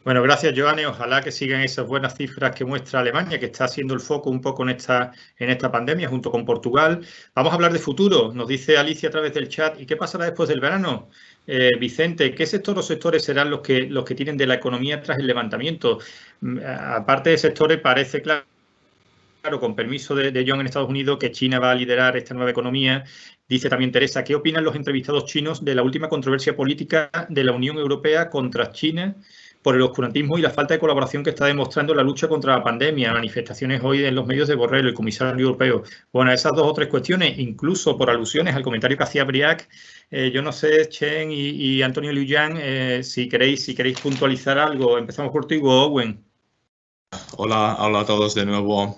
Speaker 1: Bueno, gracias, Joanne. Ojalá que sigan esas buenas cifras que muestra Alemania, que está siendo el foco un poco en esta pandemia, junto con Portugal. Vamos a hablar de futuro. Nos dice Alicia a través del chat. ¿Y qué pasará después del verano? Vicente, ¿qué sector o sectores serán los que tienen de la economía tras el levantamiento? Aparte de sectores, parece claro, con permiso de John en Estados Unidos, que China va a liderar esta nueva economía. Dice también Teresa, ¿qué opinan los entrevistados chinos de la última controversia política de la Unión Europea contra China por el oscurantismo y la falta de colaboración que está demostrando la lucha contra la pandemia? Manifestaciones hoy en los medios de Borrell, el comisario europeo. Bueno, esas dos o tres cuestiones, incluso por alusiones al comentario que hacía Briac, yo no sé, Chen y Antonio Liu Yang, si queréis puntualizar algo. Empezamos por ti, Owen.
Speaker 3: Hola a todos de nuevo.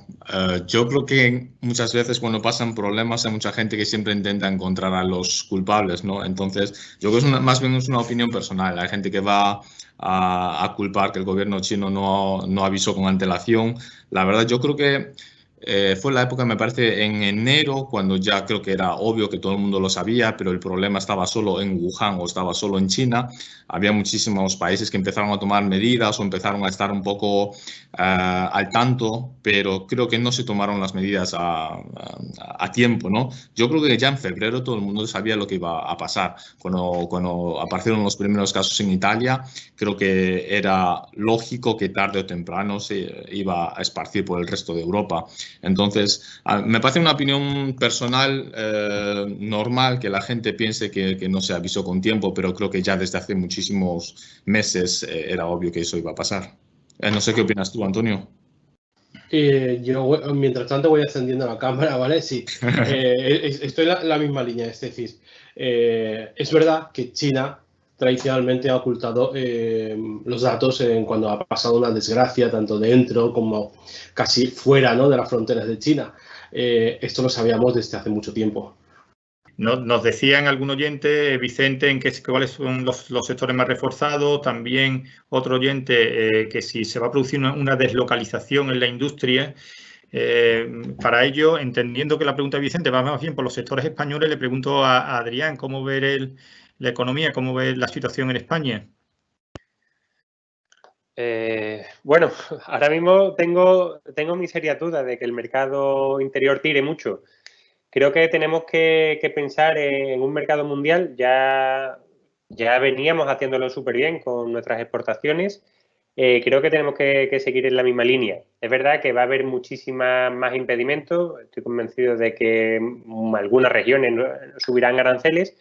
Speaker 3: Yo creo que muchas veces cuando pasan problemas hay mucha gente que siempre intenta encontrar a los culpables, ¿no? Entonces, yo creo que más bien es una opinión personal. Hay gente que va a culpar que el gobierno chino no avisó con antelación. La verdad, yo creo que fue la época, me parece, en enero, cuando ya creo que era obvio que todo el mundo lo sabía, pero el problema estaba solo en Wuhan o estaba solo en China. Había muchísimos países que empezaron a tomar medidas o empezaron a estar un poco al tanto, pero creo que no se tomaron las medidas a tiempo, ¿no? Yo creo que ya en febrero todo el mundo sabía lo que iba a pasar. Cuando aparecieron los primeros casos en Italia, creo que era lógico que tarde o temprano se iba a esparcir por el resto de Europa. Entonces, me parece una opinión personal normal que la gente piense que no se avisó con tiempo, pero creo que ya desde hace muchísimos meses era obvio que eso iba a pasar. No sé qué opinas tú, Antonio.
Speaker 4: Yo, mientras tanto, voy ascendiendo la cámara, ¿vale? Sí, estoy en la misma línea, es decir, es verdad que China tradicionalmente ha ocultado los datos cuando ha pasado una desgracia, tanto dentro como casi fuera, ¿no?, de las fronteras de China. Esto lo sabíamos desde hace mucho tiempo.
Speaker 1: Nos decían algún oyente, Vicente, cuáles son los sectores más reforzados. También otro oyente que si se va a producir una deslocalización en la industria. Para ello, entendiendo que la pregunta de Vicente va más bien por los sectores españoles, le pregunto a Adrián cómo ver la economía, cómo ver la situación en España.
Speaker 6: Bueno, ahora mismo tengo mis serias dudas de que el mercado interior tire mucho. Creo que tenemos que pensar en un mercado mundial. Ya veníamos haciéndolo súper bien con nuestras exportaciones. Creo que tenemos que seguir en la misma línea. Es verdad que va a haber muchísimas más impedimentos. Estoy convencido de que algunas regiones subirán aranceles,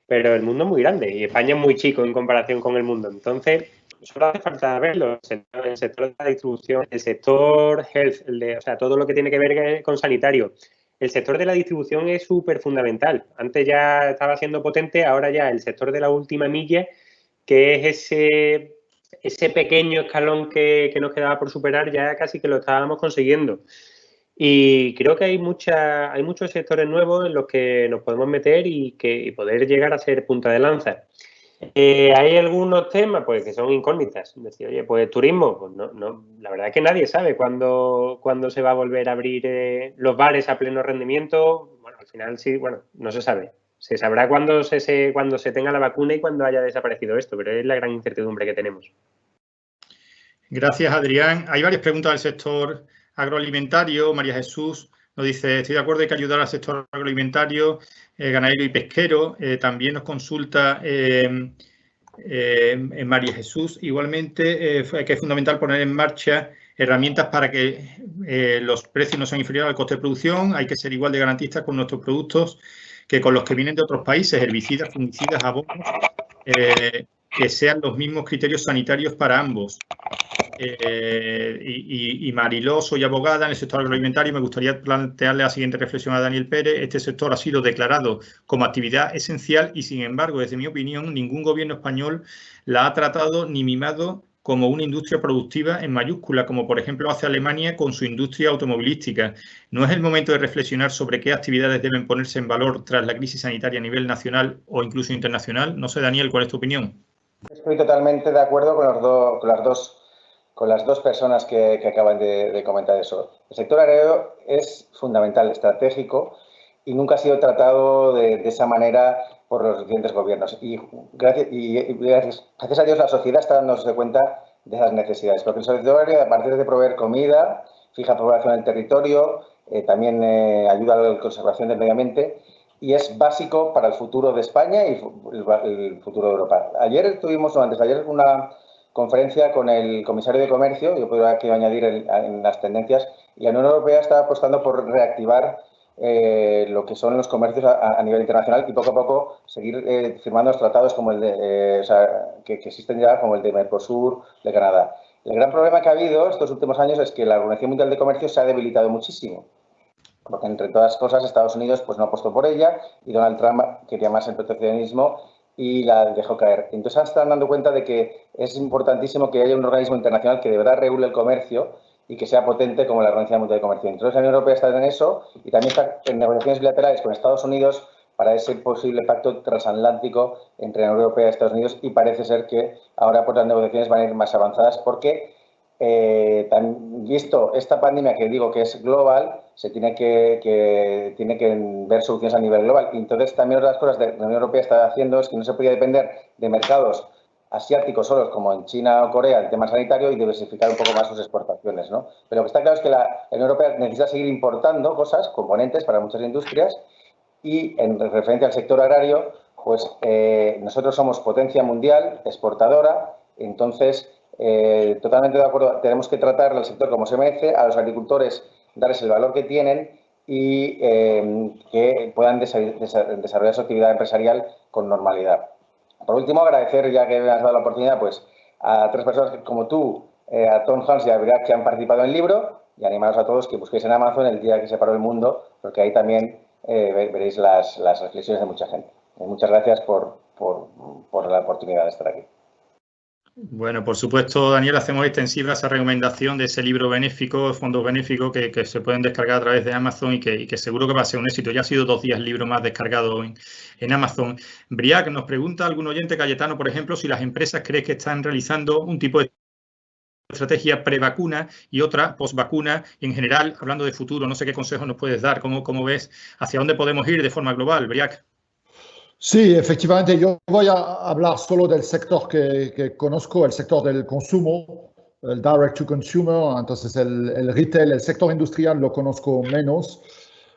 Speaker 6: pero el mundo es muy grande y España es muy chico en comparación con el mundo. Entonces, solo hace falta verlo. El sector de la distribución, el sector health, o sea, todo lo que tiene que ver con sanitario. El sector de la distribución es súper fundamental. Antes ya estaba siendo potente, ahora ya el sector de la última milla, que es ese pequeño escalón que nos quedaba por superar, ya casi que lo estábamos consiguiendo. Y creo que hay muchos sectores nuevos en los que nos podemos meter y poder llegar a ser punta de lanza. Hay algunos temas pues que son incógnitas. Decir, oye, pues turismo, pues no, la verdad es que nadie sabe cuándo se va a volver a abrir los bares a pleno rendimiento. Bueno, al final sí, bueno, no se sabe. Se sabrá cuando se tenga la vacuna y cuando haya desaparecido esto, pero es la gran incertidumbre que tenemos.
Speaker 1: Gracias, Adrián. Hay varias preguntas del sector agroalimentario. María Jesús nos dice, estoy de acuerdo, hay que ayudar al sector agroalimentario, ganadero y pesquero. También nos consulta María Jesús, igualmente, que es fundamental poner en marcha herramientas para que los precios no sean inferiores al coste de producción. Hay que ser igual de garantistas con nuestros productos que con los que vienen de otros países, herbicidas, fungicidas, abonos, que sean los mismos criterios sanitarios para ambos. Y Mariló, soy abogada en el sector agroalimentario, me gustaría plantearle la siguiente reflexión a Daniel Pérez. Este sector ha sido declarado como actividad esencial y, sin embargo, desde mi opinión, ningún gobierno español la ha tratado ni mimado como una industria productiva en mayúscula, como por ejemplo hace Alemania con su industria automovilística. ¿No es el momento de reflexionar sobre qué actividades deben ponerse en valor tras la crisis sanitaria a nivel nacional o incluso internacional? No sé, Daniel, ¿cuál es tu opinión?
Speaker 7: Estoy totalmente de acuerdo con las dos personas que acaban de comentar eso. El sector agrario es fundamental, estratégico, y nunca ha sido tratado de esa manera por los recientes gobiernos. Y gracias a Dios la sociedad está dándose cuenta de esas necesidades, porque el sector agrario, aparte de proveer comida, fija población en el territorio, también ayuda a la conservación del medio ambiente, y es básico para el futuro de España y el futuro de Europa. Antes de ayer, una conferencia con el comisario de Comercio, yo podría aquí añadir en las tendencias, y la Unión Europea está apostando por reactivar lo que son los comercios a nivel internacional y poco a poco seguir firmando los tratados como el que existen ya, como el de Mercosur, de Canadá. El gran problema que ha habido estos últimos años es que la Organización Mundial de Comercio se ha debilitado muchísimo, porque entre todas las cosas Estados Unidos pues no apostó por ella y Donald Trump quería más el proteccionismo y la dejó caer. Entonces se están dando cuenta de que es importantísimo que haya un organismo internacional que de verdad regule el comercio y que sea potente como la Organización Mundial de Comercio. Entonces la Unión Europea está en eso y también está en negociaciones bilaterales con Estados Unidos para ese posible pacto transatlántico entre la Unión Europea y Estados Unidos, y parece ser que ahora pues las negociaciones van a ir más avanzadas porque visto esta pandemia que digo que es global, se tiene que ver soluciones a nivel global. Y entonces también otra de las cosas que la Unión Europea está haciendo es que no se podía depender de mercados asiáticos solos como en China o Corea el tema sanitario y diversificar un poco más sus exportaciones, ¿no? Pero lo que está claro es que la Unión Europea necesita seguir importando cosas, componentes para muchas industrias, y en referencia al sector agrario, pues nosotros somos potencia mundial, exportadora, entonces totalmente de acuerdo, tenemos que tratar al sector como se merece, a los agricultores darles el valor que tienen y que puedan desarrollar su actividad empresarial con normalidad. Por último, agradecer, ya que me has dado la oportunidad, pues a 3 personas como tú, a Tom Hans y a Briac, que han participado en el libro, y animaros a todos que busquéis en Amazon El día que se paró el mundo, porque ahí también veréis las reflexiones de mucha gente. Muchas gracias por la oportunidad de estar aquí.
Speaker 1: Bueno, por supuesto, Daniel, hacemos extensiva esa recomendación de ese libro benéfico, fondos benéficos que se pueden descargar a través de Amazon y que seguro que va a ser un éxito. Ya ha sido 2 días el libro más descargado en Amazon. Briac, nos pregunta algún oyente, Cayetano, por ejemplo, si las empresas creen que están realizando un tipo de estrategia pre-vacuna y otra post-vacuna. Y en general, hablando de futuro, no sé qué consejos nos puedes dar, cómo ves hacia dónde podemos ir de forma global, Briac.
Speaker 8: Sí, efectivamente, yo voy a hablar solo del sector que conozco, el sector del consumo, el direct to consumer, entonces el retail, el sector industrial lo conozco menos,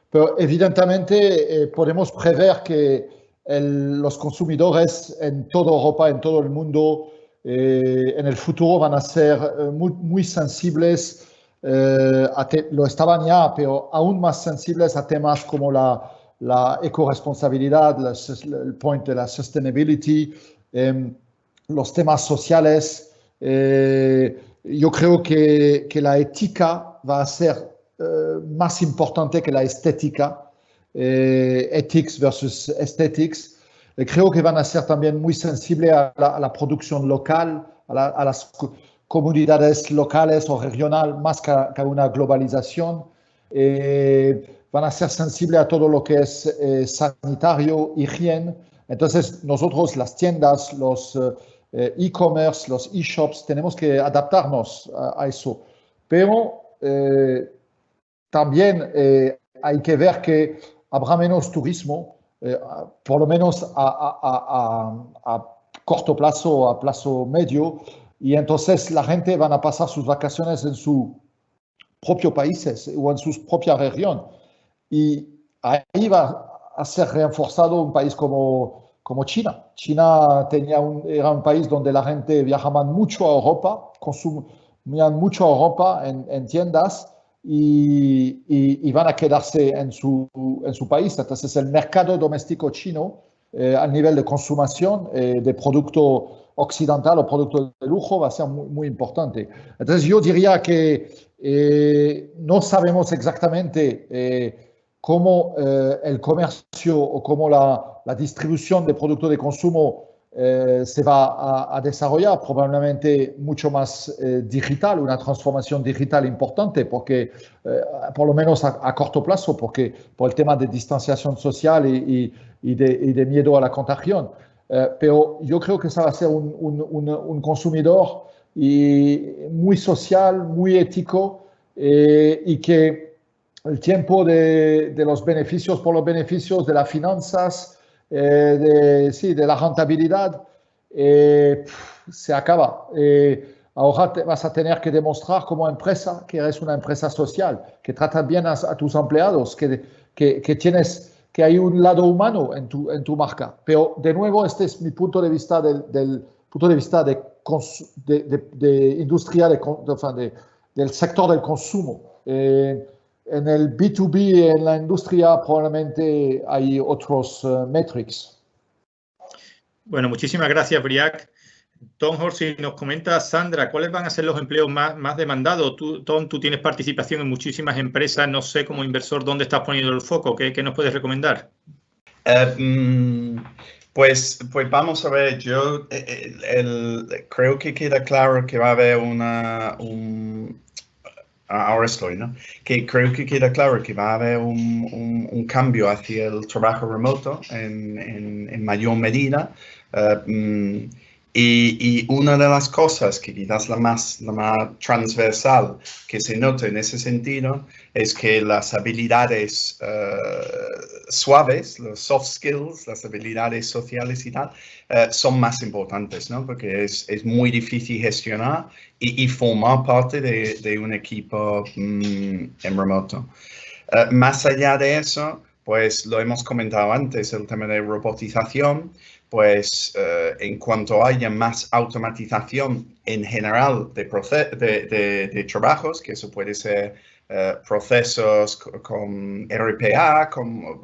Speaker 8: pero evidentemente podemos prever que los consumidores en toda Europa, en todo el mundo, en el futuro van a ser muy sensibles, lo estaban ya, pero aún más sensibles a temas como la ecoresponsabilidad, el point de la sustainability, los temas sociales. Yo creo que la ética va a ser más importante que la estética, ethics versus aesthetics. Creo que van a ser también muy sensibles a la producción local, a las comunidades locales o regionales, más que a una globalización. Van a ser sensibles a todo lo que es sanitario, higiene. Entonces, nosotros, las tiendas, los e-commerce, los e-shops, tenemos que adaptarnos a eso. Pero también hay que ver que habrá menos turismo, por lo menos a corto plazo o a plazo medio, y entonces la gente van a pasar sus vacaciones en sus propios países o en su propia región. Y ahí va a ser reforzado un país como China. China era un país donde la gente viajaba mucho a Europa, consumían mucho a Europa en tiendas y van a quedarse en su país. Entonces el mercado doméstico chino a nivel de consumación de producto occidental o producto de lujo va a ser muy importante. Entonces yo diría que no sabemos exactamente cómo el comercio o cómo la distribución de productos de consumo se va a desarrollar, probablemente mucho más digital, una transformación digital importante, porque por lo menos a corto plazo, porque por el tema de distanciación social y de miedo a la contagión. Pero yo creo que ese va a ser un consumidor muy social, muy ético y que el tiempo de los beneficios por los beneficios, de las finanzas, de la rentabilidad, se acaba. Ahora vas a tener que demostrar como empresa que eres una empresa social, que tratas bien a tus empleados, que hay un lado humano en tu marca. Pero de nuevo, este es mi punto de vista del punto de vista de industria, del sector del consumo. En el B2B, en la industria, probablemente hay otros metrics.
Speaker 1: Bueno, muchísimas gracias, Briac. Tom Horsey nos comenta, Sandra, ¿cuáles van a ser los empleos más demandados? Tom, tú tienes participación en muchísimas empresas, no sé, como inversor, ¿dónde estás poniendo el foco? ¿Qué nos puedes recomendar?
Speaker 9: Pues vamos a ver, yo creo que queda claro que va a haber ahora estoy, ¿no? Que creo que queda claro que va a haber un cambio hacia el trabajo remoto en mayor medida. Y una de las cosas que quizás la más transversal que se nota en ese sentido es que las habilidades suaves, los soft skills, las habilidades sociales y tal, son más importantes, ¿no? Porque es muy difícil gestionar y formar parte de un equipo en remoto. Más allá de eso, pues lo hemos comentado antes, el tema de robotización, pues en cuanto haya más automatización en general de trabajos, que eso puede ser procesos con RPA, con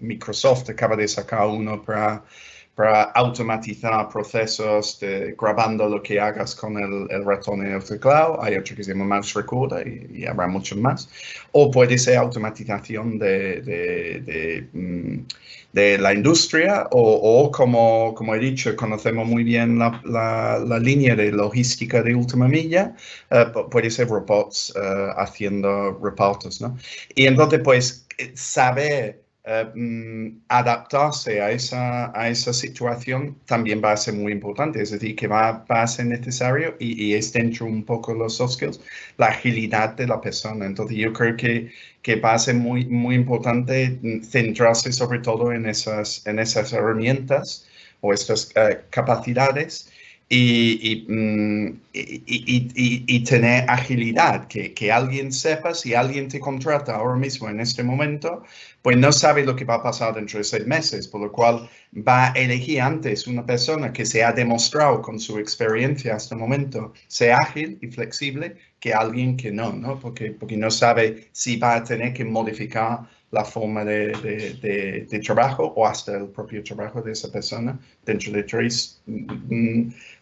Speaker 9: Microsoft acaba de sacar uno para automatizar procesos grabando lo que hagas con el ratón y el teclado. Hay otro que se llama Mouse Recorder y habrá muchos más. O puede ser automatización de la industria o como he dicho, conocemos muy bien la línea de logística de última milla, puede ser robots haciendo repartos, ¿no? Y entonces, pues, saber adaptarse a esa situación también va a ser muy importante, es decir, que va a ser necesario y es dentro un poco de los soft skills, la agilidad de la persona. Entonces yo creo que va a ser muy, muy importante centrarse sobre todo en esas herramientas o estas capacidades y tener agilidad, que alguien sepa, si alguien te contrata ahora mismo en este momento, pues no sabe lo que va a pasar dentro de 6 meses, por lo cual va a elegir antes una persona que se ha demostrado con su experiencia hasta el momento ser ágil y flexible que alguien que no, porque no sabe si va a tener que modificar la forma de trabajo o hasta el propio trabajo de esa persona dentro de 3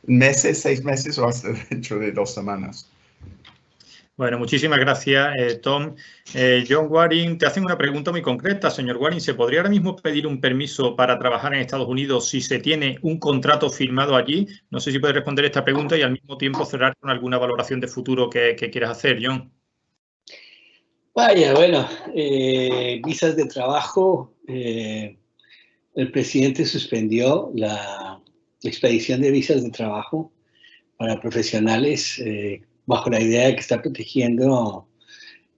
Speaker 9: meses, 6 meses o hasta dentro de 2 semanas.
Speaker 1: Bueno, muchísimas gracias, Tom. John Waring, te hacen una pregunta muy concreta, señor Waring. ¿Se podría ahora mismo pedir un permiso para trabajar en Estados Unidos si se tiene un contrato firmado allí? No sé si puedes responder esta pregunta y al mismo tiempo cerrar con alguna valoración de futuro que quieras hacer, John.
Speaker 10: Vaya, bueno, visas de trabajo. El presidente suspendió la expedición de visas de trabajo para profesionales bajo la idea de que está protegiendo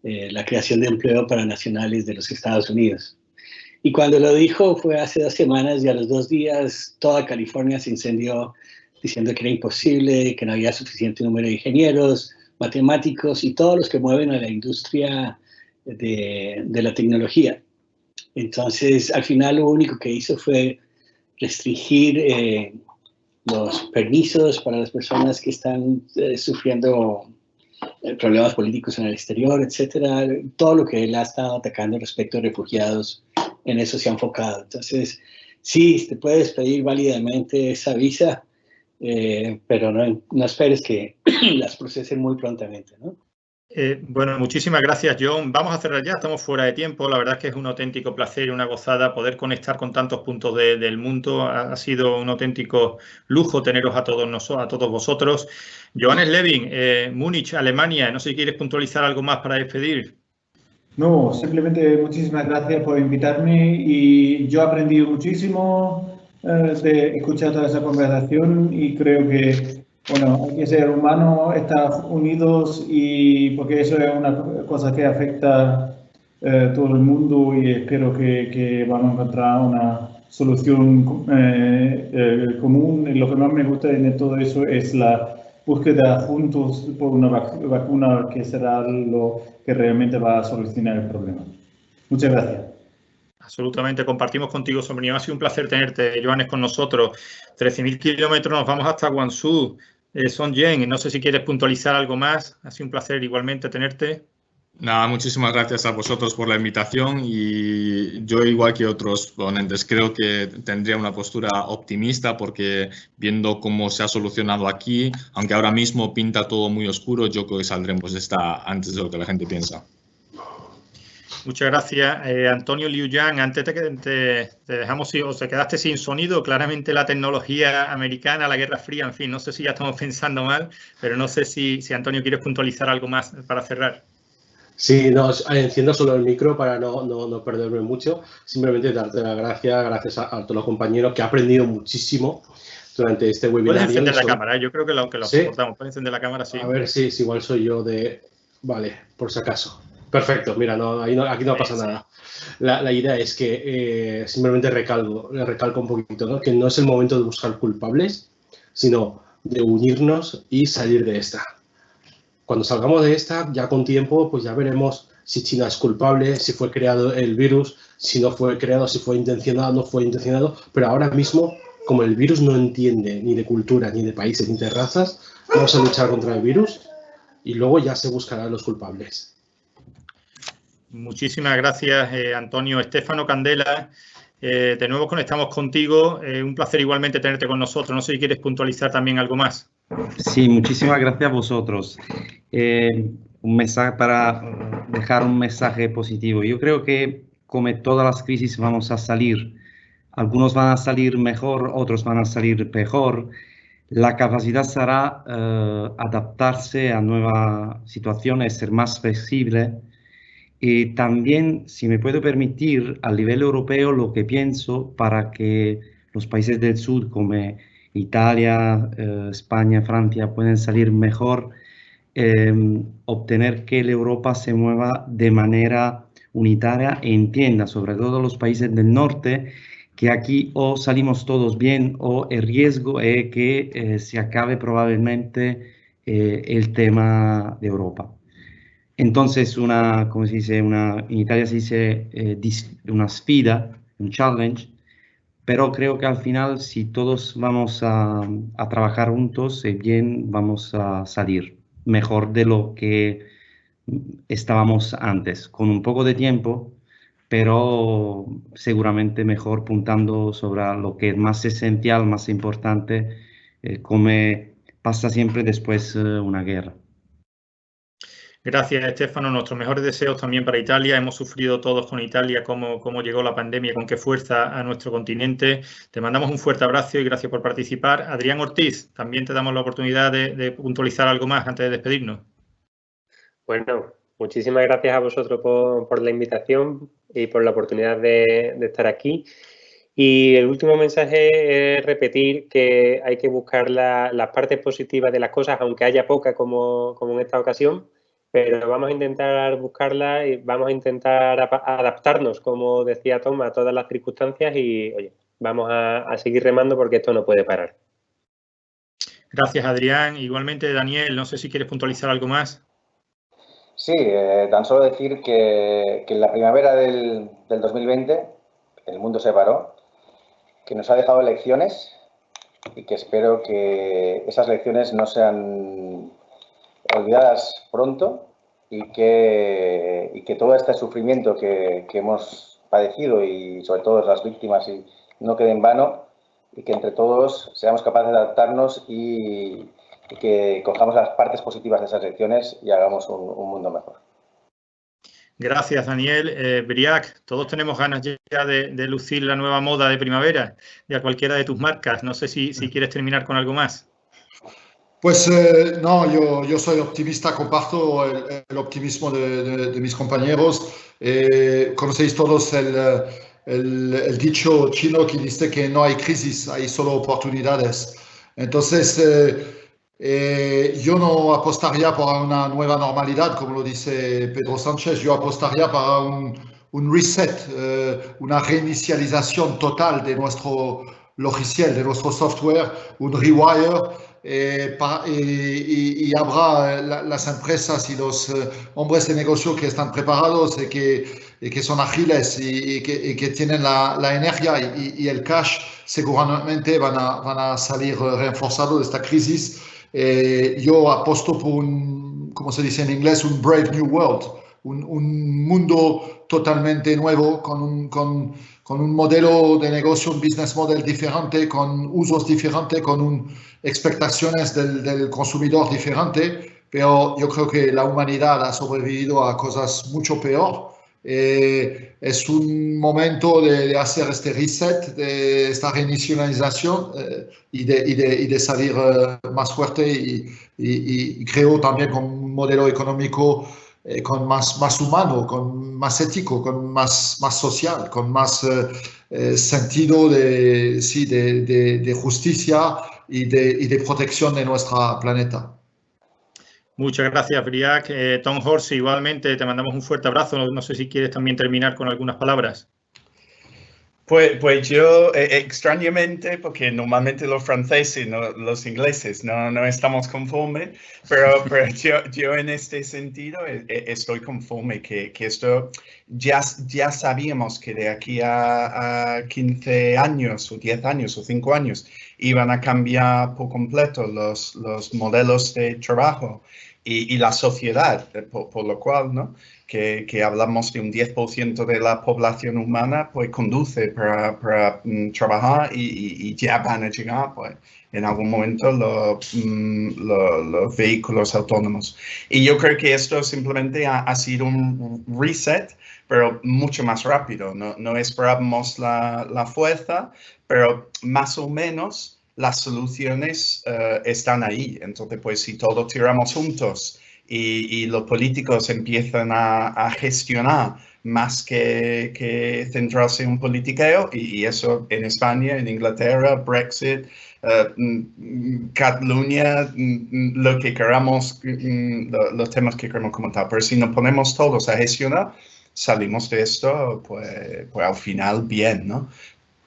Speaker 10: la creación de empleo para nacionales de los Estados Unidos. Y cuando lo dijo fue hace 2 semanas y a los 2 días toda California se incendió diciendo que era imposible, que no había suficiente número de ingenieros, matemáticos y todos los que mueven a la industria de la tecnología. Entonces, al final lo único que hizo fue restringir los permisos para las personas que están sufriendo problemas políticos en el exterior, etcétera. Todo lo que él ha estado atacando respecto a refugiados, en eso se ha enfocado. Entonces, sí, te puedes pedir válidamente esa visa, pero no esperes que las procesen muy prontamente, ¿no?
Speaker 1: Bueno, muchísimas gracias, John. Vamos a cerrar ya, estamos fuera de tiempo. La verdad es que es un auténtico placer y una gozada poder conectar con tantos puntos del mundo. Ha sido un auténtico lujo teneros a todos vosotros. Johannes Levin, Múnich, Alemania. No sé si quieres puntualizar algo más para despedir.
Speaker 2: No, simplemente muchísimas gracias por invitarme y yo he aprendido muchísimo de escuchar toda esa conversación y creo que bueno, hay que ser humano, estar unidos y porque eso es una cosa que afecta a todo el mundo y espero que vamos a encontrar una solución común. Y lo que más me gusta de todo eso es la búsqueda juntos por una vacuna que será lo que realmente va a solucionar el problema. Muchas gracias.
Speaker 1: Absolutamente, compartimos contigo, Sombrío. Ha sido un placer tenerte, Johannes, con nosotros. 13.000 kilómetros, nos vamos hasta Guangzhou. Son Jen, no sé si quieres puntualizar algo más. Ha sido un placer igualmente tenerte.
Speaker 3: Nada, muchísimas gracias a vosotros por la invitación y yo, igual que otros ponentes, creo que tendría una postura optimista porque viendo cómo se ha solucionado aquí, aunque ahora mismo pinta todo muy oscuro, yo creo que saldremos de esta antes de lo que la gente piensa.
Speaker 1: Muchas gracias, Antonio Liu Yang. Antes de que te dejamos, o te quedaste sin sonido, claramente la tecnología americana, la Guerra Fría, en fin, no sé si ya estamos pensando mal, pero no sé si Antonio quieres puntualizar algo más para cerrar.
Speaker 4: Sí, no, enciendo solo el micro para no perderme mucho. Simplemente darte las gracias a todos los compañeros que he aprendido muchísimo durante este webinar.
Speaker 1: Puedes encender la cámara, yo creo que lo
Speaker 4: ¿Sí?
Speaker 1: soportamos. Puedes encender la cámara, sí.
Speaker 4: A ver si igual soy yo de... Vale, por si acaso. Perfecto, mira, aquí no pasa nada. La idea es que simplemente recalco un poquito, ¿no? Que no es el momento de buscar culpables, sino de unirnos y salir de esta. Cuando salgamos de esta, ya con tiempo, pues ya veremos si China es culpable, si fue creado el virus, si no fue creado, si fue intencionado, no fue intencionado, pero ahora mismo como el virus no entiende ni de culturas, ni de países, ni de razas, vamos a luchar contra el virus y luego ya se buscarán los culpables.
Speaker 1: Muchísimas gracias, Antonio. Estefano Candela, de nuevo conectamos contigo. Un placer igualmente tenerte con nosotros. No sé si quieres puntualizar también algo más.
Speaker 5: Sí, muchísimas gracias a vosotros. Un mensaje para dejar un mensaje positivo. Yo creo que como todas las crisis vamos a salir. Algunos van a salir mejor, otros van a salir peor. La capacidad será adaptarse a nuevas situaciones, ser más flexible. Y también, si me puedo permitir, a nivel europeo, lo que pienso para que los países del sur, como Italia, España, Francia, pueden salir mejor, obtener que la Europa se mueva de manera unitaria e entienda, sobre todo los países del norte, que aquí o salimos todos bien o el riesgo es que se acabe probablemente el tema de Europa. Entonces, como se dice, en Italia se dice una sfida, un challenge, pero creo que al final, si todos vamos a trabajar juntos, bien, vamos a salir mejor de lo que estábamos antes, con un poco de tiempo, pero seguramente mejor puntando sobre lo que es más esencial, más importante, como pasa siempre después una guerra.
Speaker 1: Gracias, Estefano. Nuestros mejores deseos también para Italia. Hemos sufrido todos con Italia cómo llegó la pandemia, con qué fuerza a nuestro continente. Te mandamos un fuerte abrazo y gracias por participar. Adrián Ortiz, también te damos la oportunidad de puntualizar algo más antes de despedirnos.
Speaker 6: Bueno, muchísimas gracias a vosotros por la invitación y por la oportunidad de estar aquí. Y el último mensaje es repetir que hay que buscar las partes positivas de las cosas, aunque haya pocas como en esta ocasión, pero vamos a intentar buscarlas y vamos a intentar adaptarnos, como decía Tom, a todas las circunstancias y, oye, vamos a seguir remando porque esto no puede parar.
Speaker 1: Gracias, Adrián. Igualmente, Daniel, no sé si quieres puntualizar algo más.
Speaker 7: Sí, tan solo decir que en la primavera del 2020 el mundo se paró, que nos ha dejado lecciones y que espero que esas lecciones no sean olvidadas pronto y que todo este sufrimiento que hemos padecido y sobre todo las víctimas no quede en vano y que entre todos seamos capaces de adaptarnos y que cojamos las partes positivas de esas lecciones y hagamos un mundo mejor.
Speaker 1: Gracias, Daniel. Briac, todos tenemos ganas ya de lucir la nueva moda de primavera de cualquiera de tus marcas. No sé si quieres terminar con algo más.
Speaker 8: Pues no, yo soy optimista, comparto el optimismo de mis compañeros. Conocéis todos el dicho chino que dice que no hay crisis, hay solo oportunidades. Entonces, yo no apostaría por una nueva normalidad, como lo dice Pedro Sánchez, yo apostaría para un reset, una reinicialización total de nuestro logiciel, de nuestro software, un rewire. Y habrá las empresas y los hombres de negocio que están preparados y que son ágiles y que tienen la energía y el cash, seguramente van a salir reforzados de esta crisis. Yo aposto por como se dice en inglés, un brave new world, un mundo totalmente nuevo con un modelo de negocio, un business model diferente, con usos diferentes, con expectaciones del consumidor diferente, pero yo creo que la humanidad ha sobrevivido a cosas mucho peor. Es un momento de hacer este reset, de esta reinicialización y de salir más fuerte y creo también con un modelo económico con más humano, con más ético, con más social, con más sentido de justicia y de protección de nuestro planeta.
Speaker 1: Muchas gracias, Briac. Tom Horsey, igualmente te mandamos un fuerte abrazo. No sé si quieres también terminar con algunas palabras.
Speaker 9: Pues yo, extrañamente, porque normalmente los franceses, los ingleses, no estamos conformes, pero yo en este sentido estoy conforme que esto ya sabíamos que de aquí a 15 años o 10 años o 5 años iban a cambiar por completo los modelos de trabajo y la sociedad, por lo cual, ¿no? Que hablamos de un 10% de la población humana, pues conduce para trabajar y ya van a llegar, pues, en algún momento los vehículos autónomos. Y yo creo que esto simplemente ha sido un reset, pero mucho más rápido. No esperábamos la fuerza, pero más o menos las soluciones están ahí. Entonces, pues si todos tiramos juntos y los políticos empiezan a gestionar más que centrarse en un politiqueo, y eso en España, en Inglaterra, Brexit, Cataluña, lo que queramos, los temas que queremos comentar. Pero si nos ponemos todos a gestionar, salimos de esto, pues al final bien, ¿no?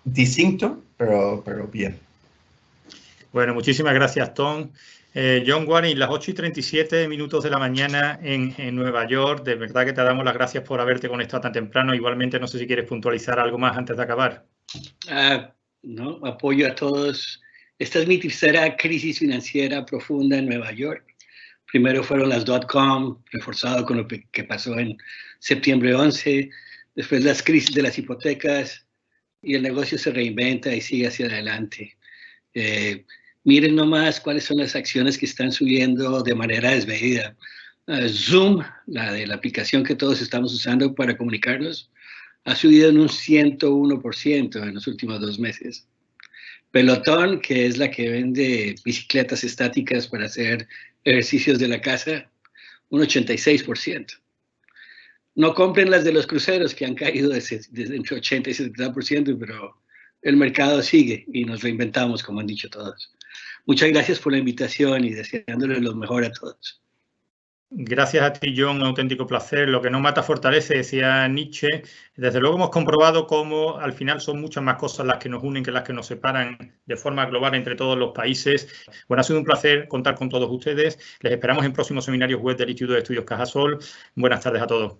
Speaker 9: Distinto, pero bien.
Speaker 1: Bueno, muchísimas gracias, Tom. John Warren, las 8:37 de la mañana en Nueva York. De verdad que te damos las gracias por haberte conectado tan temprano. Igualmente, no sé si quieres puntualizar algo más antes de acabar.
Speaker 10: No, apoyo a todos. Esta es mi tercera crisis financiera profunda en Nueva York. Primero fueron las .com, reforzado con lo que pasó en septiembre 11. Después las crisis de las hipotecas y el negocio se reinventa y sigue hacia adelante. Miren nomás cuáles son las acciones que están subiendo de manera desmedida. Zoom, la de la aplicación que todos estamos usando para comunicarnos, ha subido en un 101% en los últimos 2 meses. Peloton, que es la que vende bicicletas estáticas para hacer ejercicios de la casa, un 86%. No compren las de los cruceros, que han caído desde entre 80 y 70%, pero el mercado sigue y nos reinventamos, como han dicho todos. Muchas gracias por la invitación y deseándoles lo mejor a todos.
Speaker 1: Gracias a ti, John, un auténtico placer. Lo que no mata fortalece, decía Nietzsche. Desde luego hemos comprobado cómo al final son muchas más cosas las que nos unen que las que nos separan de forma global entre todos los países. Bueno, ha sido un placer contar con todos ustedes. Les esperamos en próximos seminarios web del Instituto de Estudios Cajasol. Buenas tardes a todos.